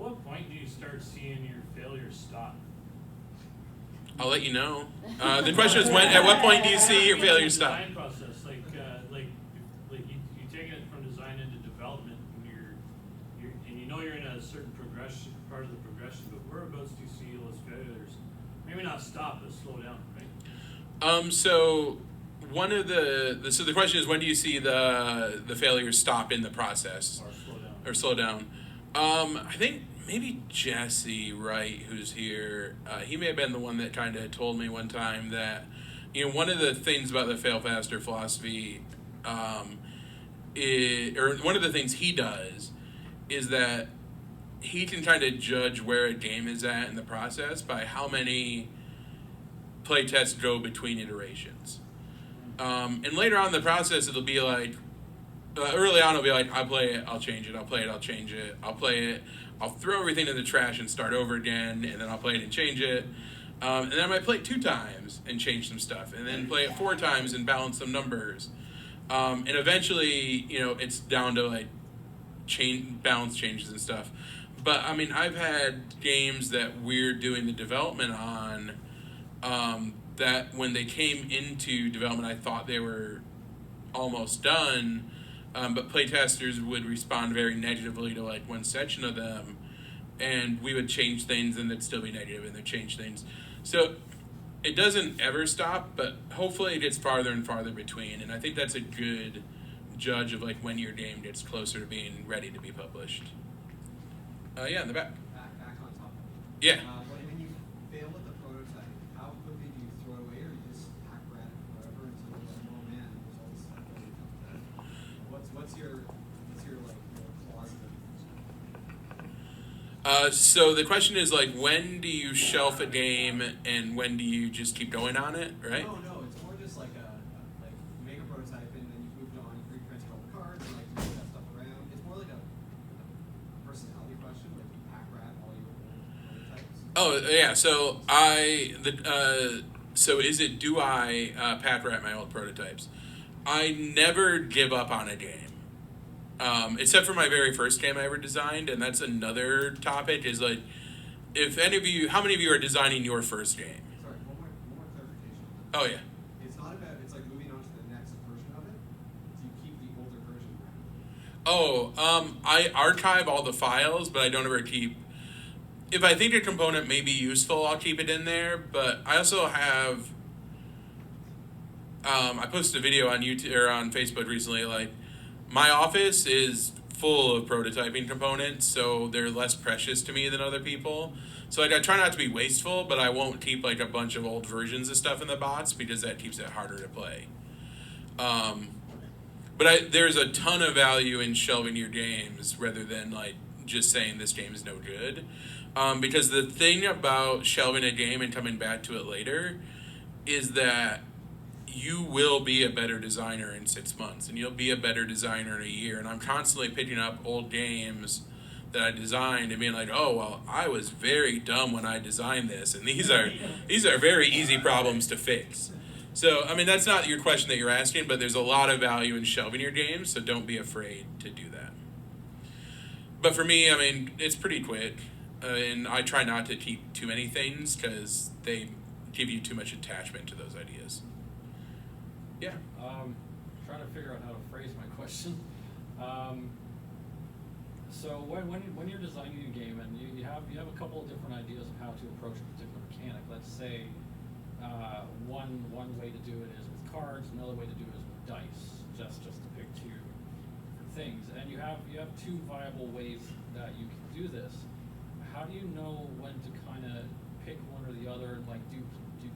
what point do you start seeing your failures stop? I'll let you know. The question is at what point do you see your failures stop? Design process, like you take it from design into development, and and you know you're in a certain part of the progression, but whereabouts do you see those failures? Maybe not stop, but slow down, right? So one of so the question is, when do you see the failures stop in the process? Or slow down. I think maybe Jesse Wright, who's here, he may have been the one that kind of told me one time that, one of the things about the fail faster philosophy, or one of the things he does is that he can kind of judge where a game is at in the process by how many playtests go between iterations. And later on in the process, it'll be like, early on it'll be like, I'll play it, I'll change it, I'll play it, I'll change it, I'll play it, I'll throw everything in the trash and start over again, and then I'll play it and change it. And then I might play it 2 times and change some stuff, and then play it 4 times and balance some numbers. And eventually, it's down to like balance changes and stuff. But I mean, I've had games that we're doing the development on, that when they came into development, I thought they were almost done, but playtesters would respond very negatively to like one section of them, and we would change things and they'd still be negative, and they'd change things. So it doesn't ever stop, but hopefully it gets farther and farther between, and I think that's a good judge of like when your game gets closer to being ready to be published. Yeah, in the back. Back on top of it. Yeah. When you fail with the prototype, how quickly do you throw it away, or you just hack rat it forever until you're like, oh man, the results are really tough. What's your like closet of So the question is like, when do you shelf a game and when do you just keep going on it, right? No, it's more just like like you make a prototype and then you moved on, you reprinted all the cards, and like you move that stuff around. It's more like a personality question, like you hack rat all your old prototypes. Oh yeah, so do I pack rat my old prototypes? I never give up on a game. Except for my very first game I ever designed, and that's another topic, is like, how many of you are designing your first game? Sorry, one more clarification. Oh yeah. It's not about, it's like moving on to the next version of it. Do you keep the older version around? I archive all the files, but I don't ever keep. If I think a component may be useful, I'll keep it in there, but I also have, I posted a video on YouTube or on Facebook recently, like, my office is full of prototyping components, so they're less precious to me than other people. So like, I try not to be wasteful, but I won't keep like a bunch of old versions of stuff in the box because that keeps it harder to play. But there's a ton of value in shelving your games rather than like just saying this game is no good. Because the thing about shelving a game and coming back to it later is that you will be a better designer in 6 months, and you'll be a better designer in a year. And I'm constantly picking up old games that I designed and being like, oh, well, I was very dumb when I designed this, and these are very easy problems to fix. So, I mean, that's not your question that you're asking, but there's a lot of value in shelving your games, so don't be afraid to do that. But for me, I mean, it's pretty quick, and I try not to keep too many things because they give you too much attachment to those ideas. Yeah. Trying to figure out how to phrase my question. So when you're designing a game and you have a couple of different ideas of how to approach a particular mechanic. Let's say one way to do it is with cards, another way to do it is with dice. Just to pick 2 different things, and you have 2 viable ways that you can do this. How do you know when to kind of pick one or the other? Like, do you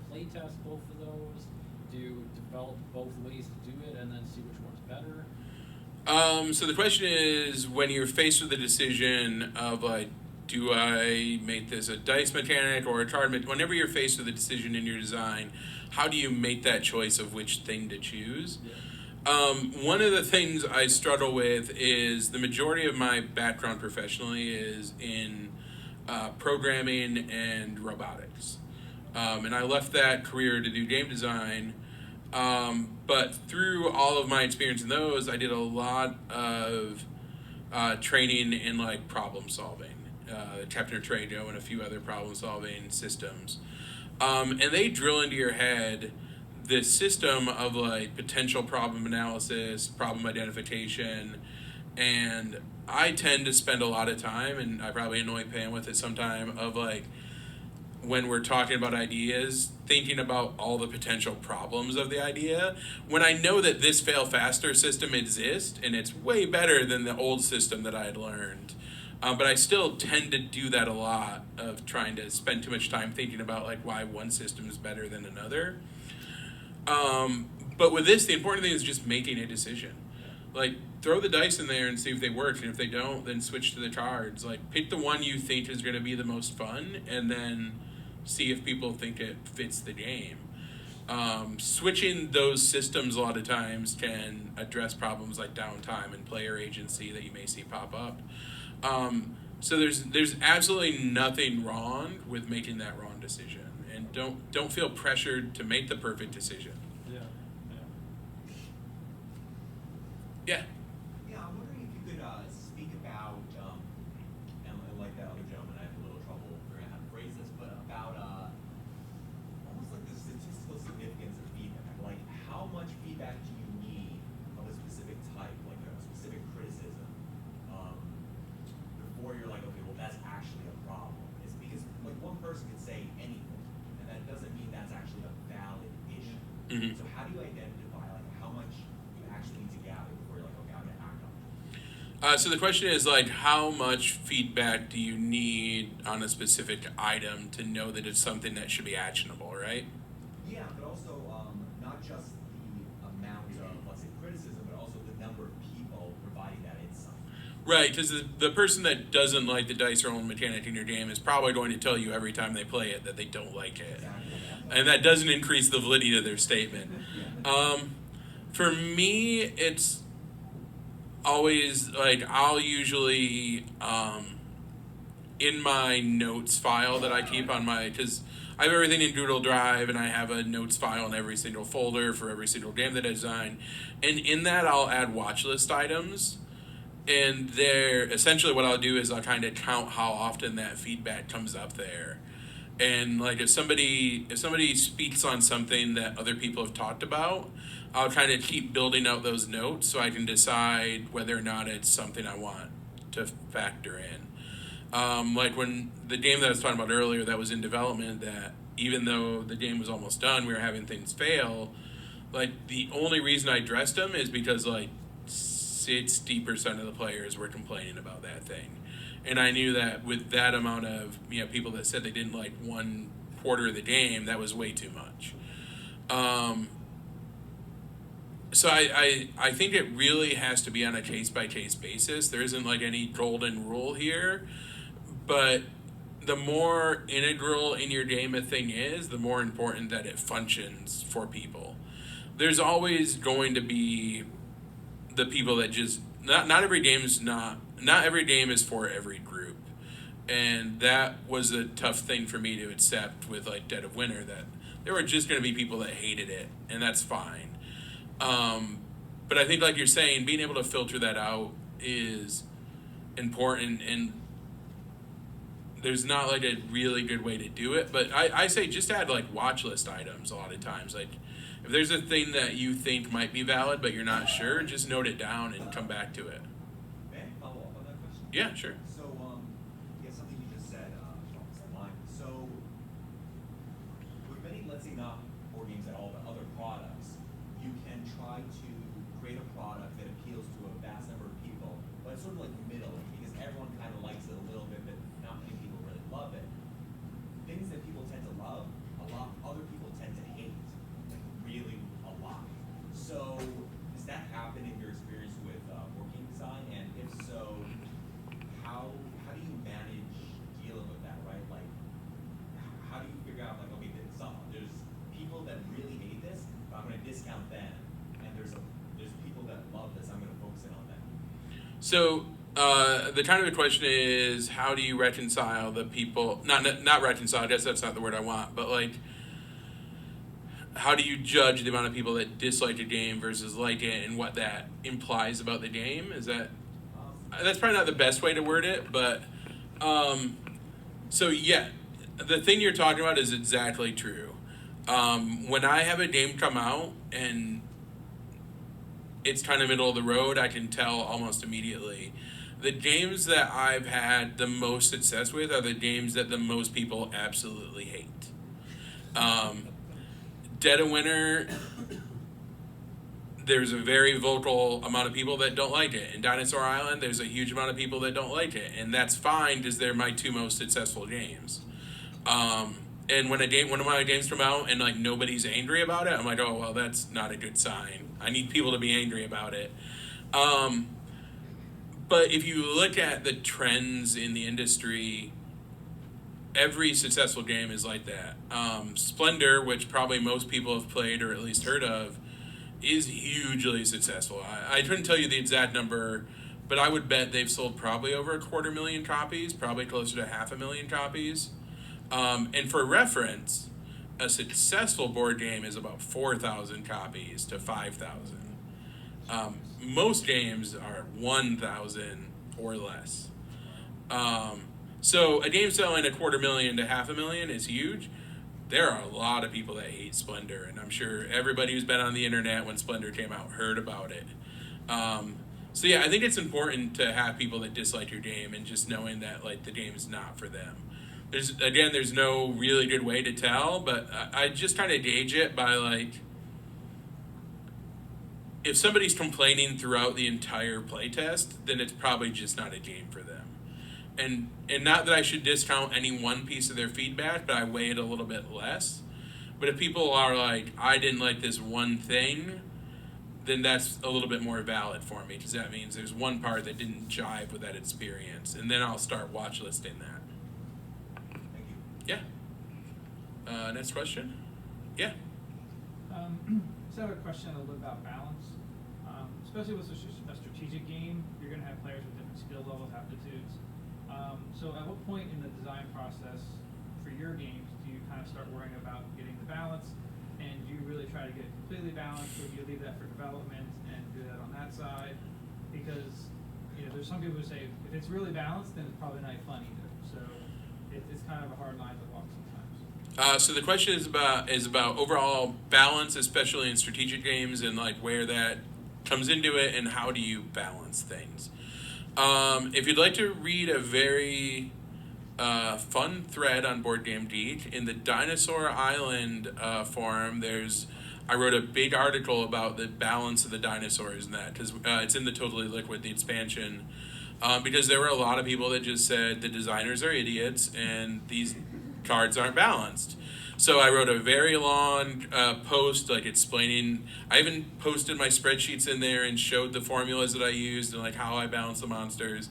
play test both of those? Do you develop both ways to do it and then see which one's better? So the question is, when you're faced with the decision of like, do I make this a dice mechanic or a card mechanic? Whenever you're faced with a decision in your design, how do you make that choice of which thing to choose? One of the things I struggle with is the majority of my background professionally is in programming and robotics. And I left that career to do game design. But through all of my experience in those, I did a lot of training in like problem solving, Captain Trado and a few other problem solving systems. And they drill into your head this system of like potential problem analysis, problem identification, and I tend to spend a lot of time, and I probably annoy Pam with it sometime, of like when we're talking about ideas, thinking about all the potential problems of the idea, when I know that this fail faster system exists and it's way better than the old system that I had learned. But I still tend to do that a lot, of trying to spend too much time thinking about like why one system is better than another. But with this, the important thing is just making a decision. Like, throw the dice in there and see if they work, and if they don't, then switch to the cards. Like, pick the one you think is going to be the most fun, and then see if people think it fits the game. Switching those systems a lot of times can address problems like downtime and player agency that you may see pop up. So there's absolutely nothing wrong with making that wrong decision, and don't feel pressured to make the perfect decision. Yeah. Yeah, I'm wondering if you could speak about, and like that other gentleman, I have a little trouble figuring out how to phrase this, but about almost like the statistical significance of feedback. Like, how much feedback do you need of a specific type, like a specific criticism, before you're like, okay, well, that's actually a problem? It's because like one person could say anything, and that doesn't mean that's actually a valid issue. Mm-hmm. So how do you identify like how much you actually need to gather before you're like, okay, I'm gonna act on it? So the question is like, how much feedback do you need on a specific item to know that it's something that should be actionable, right? Yeah, but also not just the amount of, let's say, criticism, but also the number of people providing that insight. Right, because the person that doesn't like the dice rolling mechanic in your game is probably going to tell you every time they play it that they don't like it. Exactly. And that doesn't increase the validity of their statement. For me, it's always like, I'll usually in my notes file that I keep on my, because I have everything in Google Drive, and I have a notes file in every single folder for every single game that I design, and in that I'll add watch list items. And there, essentially what I'll do is I'll kind of count how often that feedback comes up there. And like if somebody speaks on something that other people have talked about, I'll kind of keep building out those notes so I can decide whether or not it's something I want to factor in. Like when the game that I was talking about earlier that was in development, that even though the game was almost done, we were having things fail. Like the only reason I addressed them is because like 60% of the players were complaining about that thing. And I knew that with that amount of people that said they didn't like 1/4 of the game, that was way too much. So I think it really has to be on a case-by-case basis. There isn't like any golden rule here, but the more integral in your game a thing is, the more important that it functions for people. There's always going to be the people that just not every game is for every group, and that was a tough thing for me to accept with like Dead of Winter, that there were just going to be people that hated it, and that's fine. But I think, like you're saying, being able to filter that out is important, and there's not like a really good way to do it. But I say just add like watch list items a lot of times. Like if there's a thing that you think might be valid but you're not sure, just note it down and come back to it. May I follow up on that question? Yeah, sure. So, yeah, something you just said, along the line. So, with many, let's say not board games at all, but other products, you can try to create a product that appeals to a vast number of people, but it's sort of like middle, because everyone kind of likes it a little bit, but not many people really love it. Things that people tend to love, a lot other people tend to hate, like really a lot. So, does that happen in your experience with board game design? And if so, how do you manage love this, I'm gonna focus in on that. So the kind of the question is, how do you reconcile the people? Not reconcile. I guess that's not the word I want. But like, how do you judge the amount of people that dislike a game versus like it, and what that implies about the game? Is that that's probably not the best way to word it, but so yeah, the thing you're talking about is exactly true. When I have a game come out and it's kind of middle of the road, I can tell almost immediately. The games that I've had the most success with are the games that the most people absolutely hate. Dead of Winter, there's a very vocal amount of people that don't like it. In Dinosaur Island, there's a huge amount of people that don't like it, and that's fine because they're my two most successful games. And when one of my games come out and like nobody's angry about it, I'm like, oh well, that's not a good sign. I need people to be angry about it. But if you look at the trends in the industry, every successful game is like that. Splendor, which probably most people have played or at least heard of, is hugely successful. I couldn't tell you the exact number, but I would bet they've sold probably over 250,000 copies, probably closer to 500,000 copies. And for reference, a successful board game is about 4,000 copies to 5,000. Most games are 1,000 or less. So a game selling 250,000 to 500,000 is huge. There are a lot of people that hate Splendor, and I'm sure everybody who's been on the internet when Splendor came out heard about it. So yeah, I think it's important to have people that dislike your game and just knowing that like the game's not for them. There's no really good way to tell, but I just kind of gauge it by like, if somebody's complaining throughout the entire playtest, then it's probably just not a game for them. And not that I should discount any one piece of their feedback, but I weigh it a little bit less. But if people are like, I didn't like this one thing, then that's a little bit more valid for me, because that means there's one part that didn't jive with that experience, and then I'll start watch listing that. Thank you. Yeah. Next question. Yeah. So I have a question a little bit about balance. Especially with a strategic game, you're going to have players with different skill levels, aptitudes. So at what point in the design process for your games do you kind of start worrying about getting the balance? And do you really try to get it completely balanced, or do you leave that for development and do that on that side? Because there's some people who say if it's really balanced, then it's probably not fun either. So it's kind of a hard line to walk sometimes. So the question is about overall balance, especially in strategic games, and like where that comes into it, and how do you balance things. If you'd like to read a very fun thread on Board Game Geek, in the Dinosaur Island forum, I wrote a big article about the balance of the dinosaurs and that, because it's in the Totally Liquid, the expansion, because there were a lot of people that just said the designers are idiots and these cards aren't balanced. So I wrote a very long post, like explaining. I even posted my spreadsheets in there and showed the formulas that I used and like how I balance the monsters.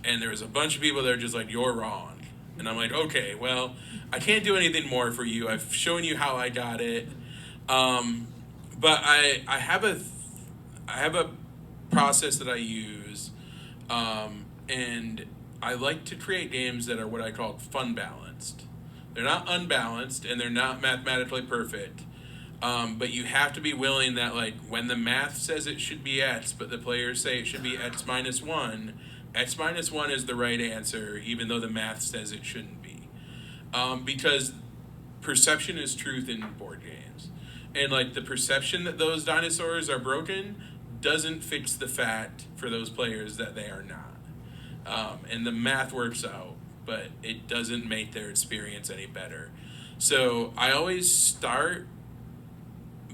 And there was a bunch of people that were just like, "You're wrong." And I'm like, "Okay, well, I can't do anything more for you. I've shown you how I got it." But I have a process that I use, and I like to create games that are what I call fun balanced. They're not unbalanced, and they're not mathematically perfect. But you have to be willing that, like, when the math says it should be X, but the players say it should be X minus 1, X minus 1 is the right answer, even though the math says it shouldn't be. Because perception is truth in board games. And, like, the perception that those dinosaurs are broken doesn't fix the fact for those players that they are not. And the math works out, but it doesn't make their experience any better. So I always start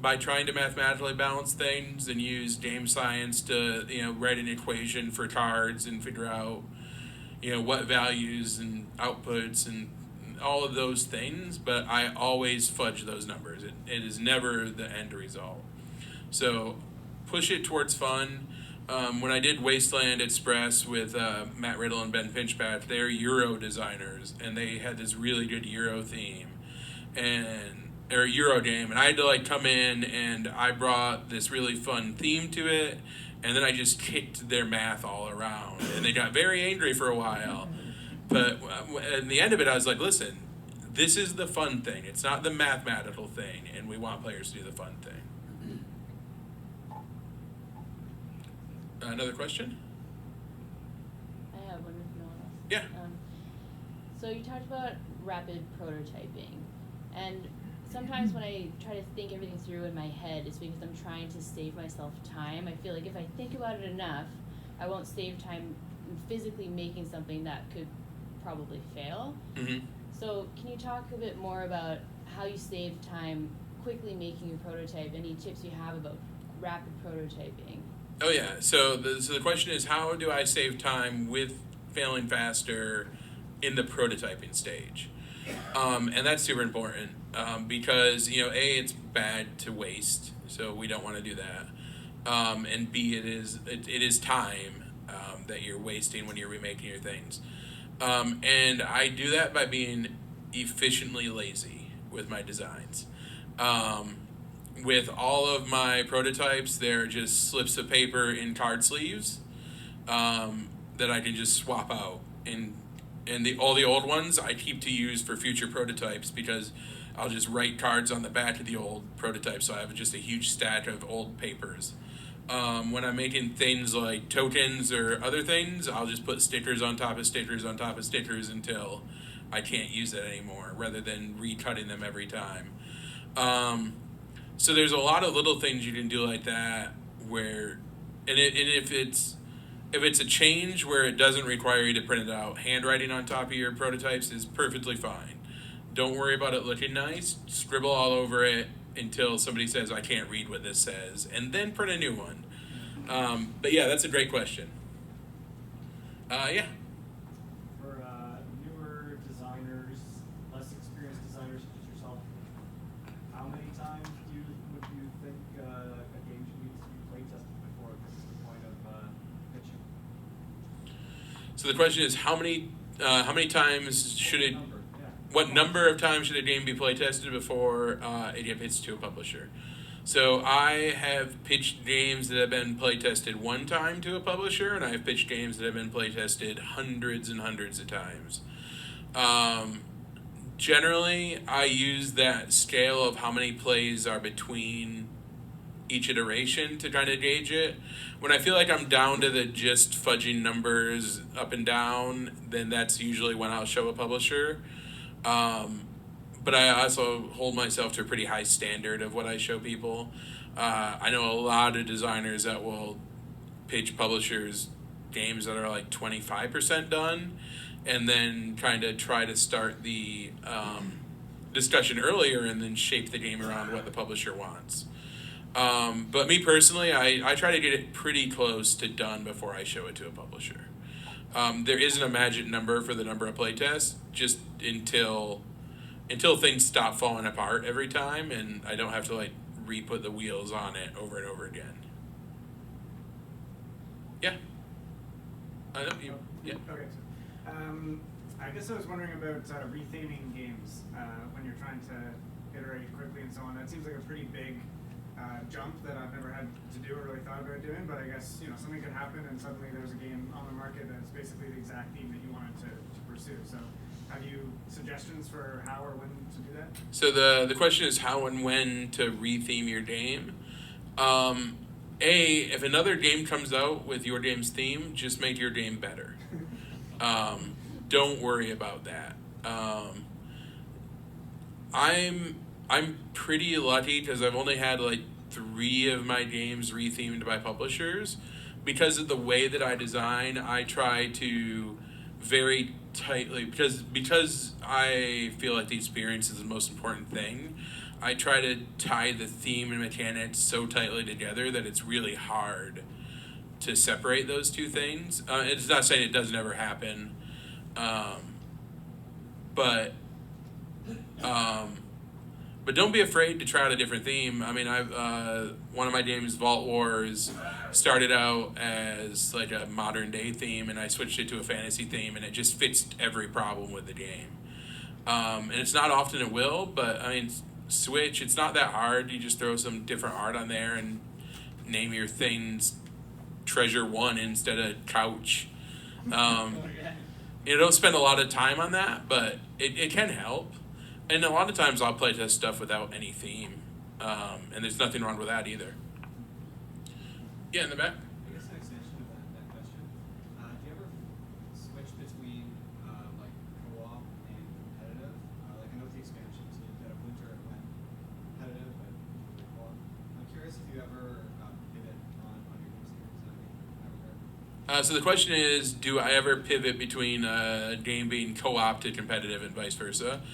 by trying to mathematically balance things and use game science to, write an equation for cards and figure out, what values and outputs and all of those things, but I always fudge those numbers. It is never the end result. So push it towards fun. When I did Wasteland Express with Matt Riddle and Ben Pinchback, they're Euro designers, and they had this really good Euro theme, or Euro game, and I had to come in, and I brought this really fun theme to it, And then I just kicked their math all around, and they got very angry for a while. But at the end of it, I was like, listen, this is the fun thing. It's not the mathematical thing, and we want players to do the fun thing. Another question? I have one if no one else. Yeah. So you talked about rapid prototyping, and sometimes when I try to think everything through in my head, it's because I'm trying to save myself time. I feel like if I think about it enough, I won't save time physically making something that could probably fail. Mm-hmm. So can you talk a bit more about how you save time quickly making your prototype? Any tips you have about rapid prototyping? Oh yeah. So the question is, how do I save time with failing faster in the prototyping stage? And that's super important because A, it's bad to waste, so we don't want to do that. And B, it is time that you're wasting when you're remaking your things. And I do that by being efficiently lazy with my designs. With all of my prototypes, they're just slips of paper in card sleeves that I can just swap out. And all the old ones I keep to use for future prototypes because I'll just write cards on the back of the old prototype, so I have just a huge stack of old papers. When I'm making things like tokens or other things, I'll just put stickers on top of stickers on top of stickers until I can't use it anymore, rather than recutting them every time. So there's a lot of little things you can do like that where, and if it's a change where it doesn't require you to print it out, handwriting on top of your prototypes is perfectly fine. Don't worry about it looking nice. Scribble all over it until somebody says, I can't read what this says, and then print a new one. But yeah, that's a great question. Yeah. For newer designers, less experienced designers such as yourself, how many times would you think a game needs to be play tested before it gets to the point of pitching? So the question is, how many times should it? Number, yeah. What number of times should a game be play tested before it gets pitched to a publisher? So I have pitched games that have been play tested one time to a publisher, and I have pitched games that have been play tested hundreds and hundreds of times. Generally, I use that scale of how many plays are between each iteration to kind of gauge it. When I feel like I'm down to the just fudging numbers up and down, then that's usually when I'll show a publisher. But I also hold myself to a pretty high standard of what I show people. I know a lot of designers that will pitch publishers games that are like 25% done, and then kind of try to start the discussion earlier and then shape the game around what the publisher wants. But me personally, I try to get it pretty close to done before I show it to a publisher. There isn't a magic number for the number of playtests, just until things stop falling apart every time and I don't have to like re-put the wheels on it over and over again. Yeah. I know you. Yeah. Okay. I guess I was wondering about retheming games when you're trying to iterate quickly and so on. That seems like a pretty big jump that I've never had to do or really thought about doing. But I guess something could happen and suddenly there's a game on the market that's basically the exact theme that you wanted to pursue. So have you suggestions for how or when to do that? So the question is how and when to retheme your game. If another game comes out with your game's theme, just make your game better. Don't worry about that. I'm pretty lucky because I've only had like 3 of my games rethemed by publishers. Because of the way that I design, I try to very tightly, because I feel like the experience is the most important thing, I try to tie the theme and mechanics so tightly together that it's really hard to separate those two things. It's not saying it doesn't ever happen, but don't be afraid to try out a different theme. I mean, one of my games, Vault Wars, started out as like a modern day theme, and I switched it to a fantasy theme, and it just fixed every problem with the game. And it's not often it will, but I mean, switch. It's not that hard. You just throw some different art on there and name your things treasure 1 instead of couch. You don't spend a lot of time on that, but it can help. And a lot of times I'll playtest stuff without any theme, and there's nothing wrong with that either. Yeah, in the back. I guess an extension of that question. Do you ever switch between like co-op and competitive? Like I know the expansions, you get a winter it went competitive, but co-op. I'm curious if you ever pivot on your game series in that regard. So the question is, do I ever pivot between a game being co-op to competitive and vice versa?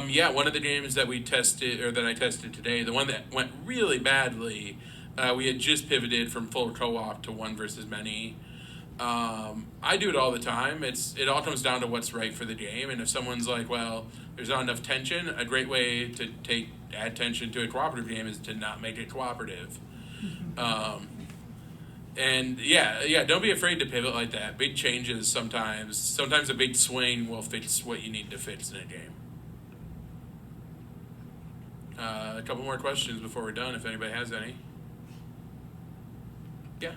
Yeah, one of the games that we tested, or that I tested today, the one that went really badly, we had just pivoted from full co-op to one versus many. I do it all the time. It all comes down to what's right for the game, and if someone's like, well, there's not enough tension, a great way to add tension to a cooperative game is to not make it cooperative. And yeah, don't be afraid to pivot like that. Big changes sometimes a big swing will fix what you need to fix in a game. A couple more questions before we're done, if anybody has any. Yeah.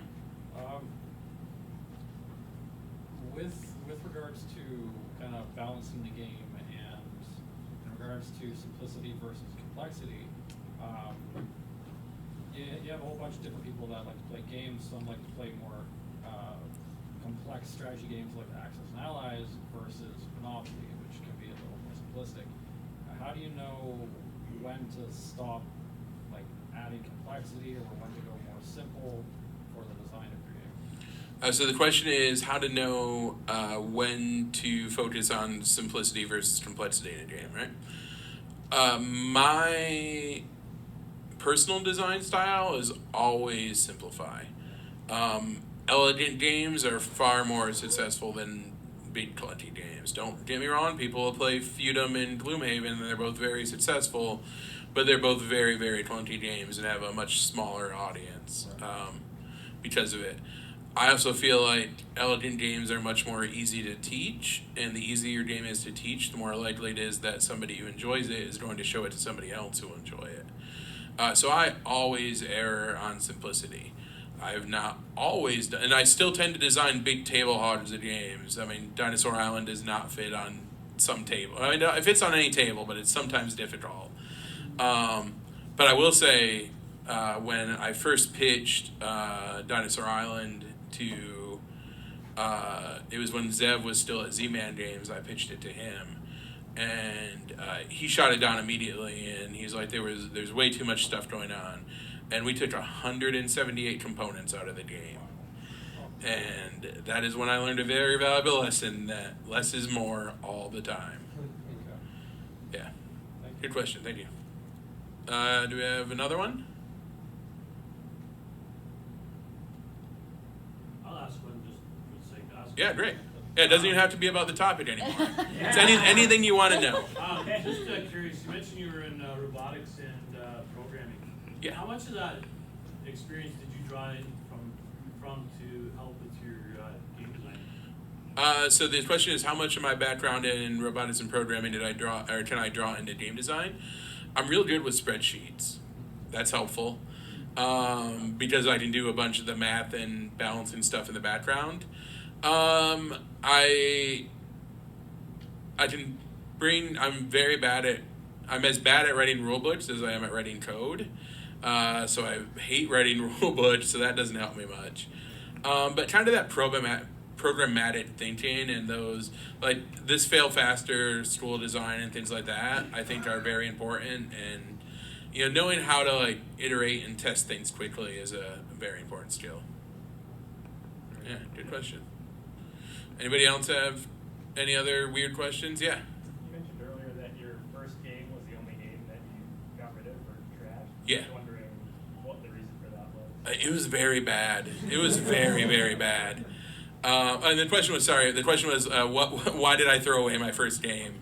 With regards to kind of balancing the game and in regards to simplicity versus complexity, you have a whole bunch of different people that like to play games. Some like to play more complex strategy games like Axis and Allies versus Monopoly, which can be a little more simplistic. How do you know when to stop like adding complexity or when to go more simple for the design of your game? So the question is how to know when to focus on simplicity versus complexity in a game, right? My personal design style is always simplify. Elegant games are far more successful than big clunky games. Don't get me wrong, people will play Feudum and Gloomhaven and they're both very successful, but they're both very, very clunky games and have a much smaller audience because of it. I also feel like elegant games are much more easy to teach, and the easier your game is to teach, the more likely it is that somebody who enjoys it is going to show it to somebody else who will enjoy it. So I always err on simplicity. I have not always done, and I still tend to design big table hogs of games. I mean, Dinosaur Island does not fit on some table. I mean, it fits on any table, but it's sometimes difficult. But I will say, when I first pitched Dinosaur Island to, it was when Zev was still at Z-Man Games, I pitched it to him. And he shot it down immediately, and he's like, there's way too much stuff going on. And we took 178 components out of the game. And that is when I learned a very valuable lesson that less is more all the time. Yeah. Good question. Thank you. Do we have another one? I'll ask one just for the sake of asking. Yeah, great. Yeah, it doesn't even have to be about the topic anymore. It's anything you want to know. Just curious, you mentioned you were in robotics and programming. Yeah. How much of that experience did you draw in from to help with your game design? So the question is, how much of my background in robotics and programming did I draw, or can I draw into game design? I'm real good with spreadsheets. That's helpful because I can do a bunch of the math and balancing stuff in the background. I'm as bad at writing rulebooks as I am at writing code. So I hate writing rulebooks, so that doesn't help me much. But kind of that programmatic thinking and those, like this fail faster school design and things like that, I think are very important. And, you know, knowing how to like iterate and test things quickly is a very important skill. Yeah, good question. Anybody else have any other weird questions? Yeah. You mentioned earlier that your first game was the only game that you got rid of or trashed. Yeah. I was wondering what the reason for that was. It was very bad. It was very, very bad. And the question was, why did I throw away my first game?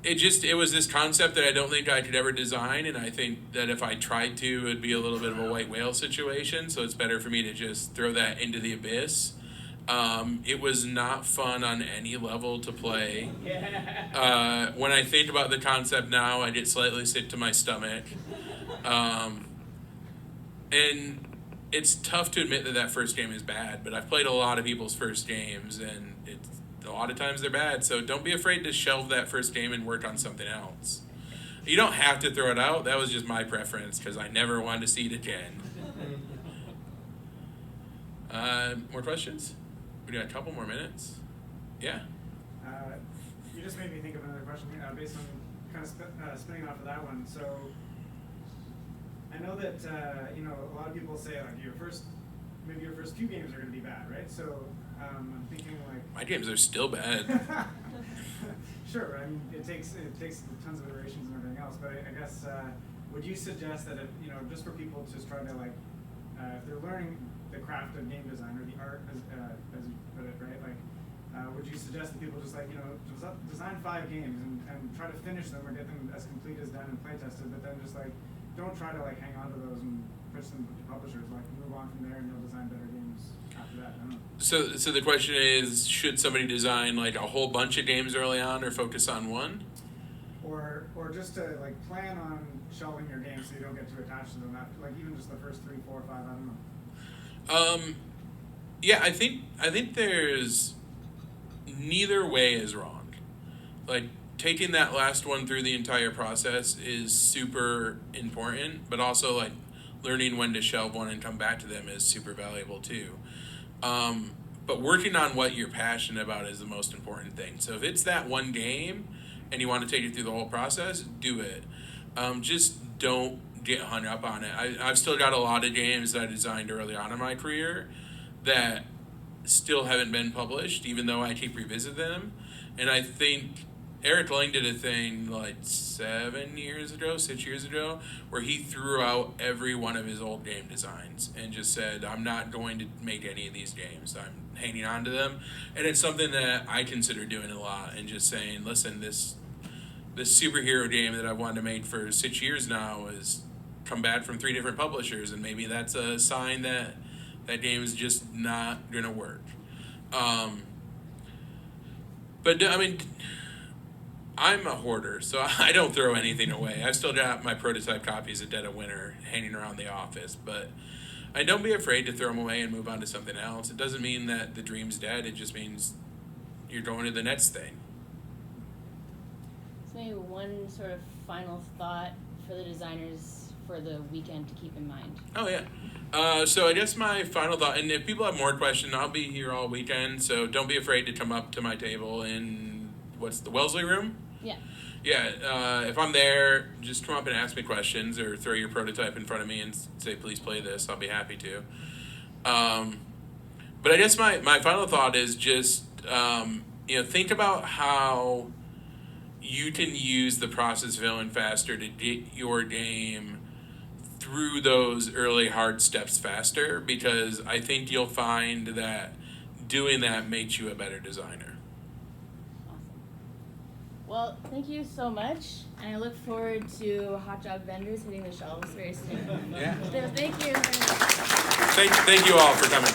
It was this concept that I don't think I could ever design, and I think that if I tried to, it would be a little bit of a white whale situation, so it's better for me to just throw that into the abyss. It was not fun on any level to play. When I think about the concept now, I get slightly sick to my stomach. And it's tough to admit that that first game is bad, but I've played a lot of people's first games, and a lot of times they're bad. So don't be afraid to shelve that first game and work on something else. You don't have to throw it out. That was just my preference because I never wanted to see it again. More questions? We got a couple more minutes. Yeah. You just made me think of another question based on kind of spinning off of that one. So I know that a lot of people say like maybe your first few games are going to be bad, right? So I'm thinking like My games are still bad. Sure, I mean it takes tons of iterations and everything else, but I guess would you suggest that if just for people just trying to like if they're learning the craft of game design or the art as you put it, right? Like would you suggest that people just like design 5 games and try to finish them or get them as complete as done and play tested, but then just like don't try to like hang on to those and push them to publishers, like move on from there and they'll design better games after that. I don't know. So the question is, should somebody design like a whole bunch of games early on or focus on one? Or just to like plan on shelving your games so you don't get too attached to them after, like even just the first 3, 4, 5, I don't know. Yeah, I think there's neither way is wrong. Like taking that last one through the entire process is super important, but also like learning when to shelve one and come back to them is super valuable too. But working on what you're passionate about is the most important thing. So if it's that one game and you want to take it through the whole process, do it. Just don't get hung up on it. I've still got a lot of games that I designed early on in my career that still haven't been published, even though I keep revisiting them. And I think Eric Lang did a thing like 6 years ago, where he threw out every one of his old game designs and just said, I'm not going to make any of these games. I'm hanging on to them. And it's something that I consider doing a lot and just saying, listen, this superhero game that I've wanted to make for 6 years now has come back from 3 different publishers, and maybe that's a sign that that game is just not going to work. But I mean, I'm a hoarder, so I don't throw anything away. I've still got my prototype copies of Dead of Winter hanging around the office, but I don't be afraid to throw them away and move on to something else. It doesn't mean that the dream's dead. It just means you're going to the next thing. So maybe one sort of final thought for the designers for the weekend to keep in mind. Oh, yeah. So I guess my final thought, and if people have more questions, I'll be here all weekend, so don't be afraid to come up to my table in, what's the Wellesley room? Yeah. Yeah, if I'm there, just come up and ask me questions or throw your prototype in front of me and say, please play this. I'll be happy to. But I guess my final thought is just, think about how you can use the process of failing faster to get your game through those early hard steps faster, because I think you'll find that doing that makes you a better designer. Awesome. Well, thank you so much, and I look forward to Hot Job vendors hitting the shelves very soon. Yeah. So thank you. Thank you all for coming.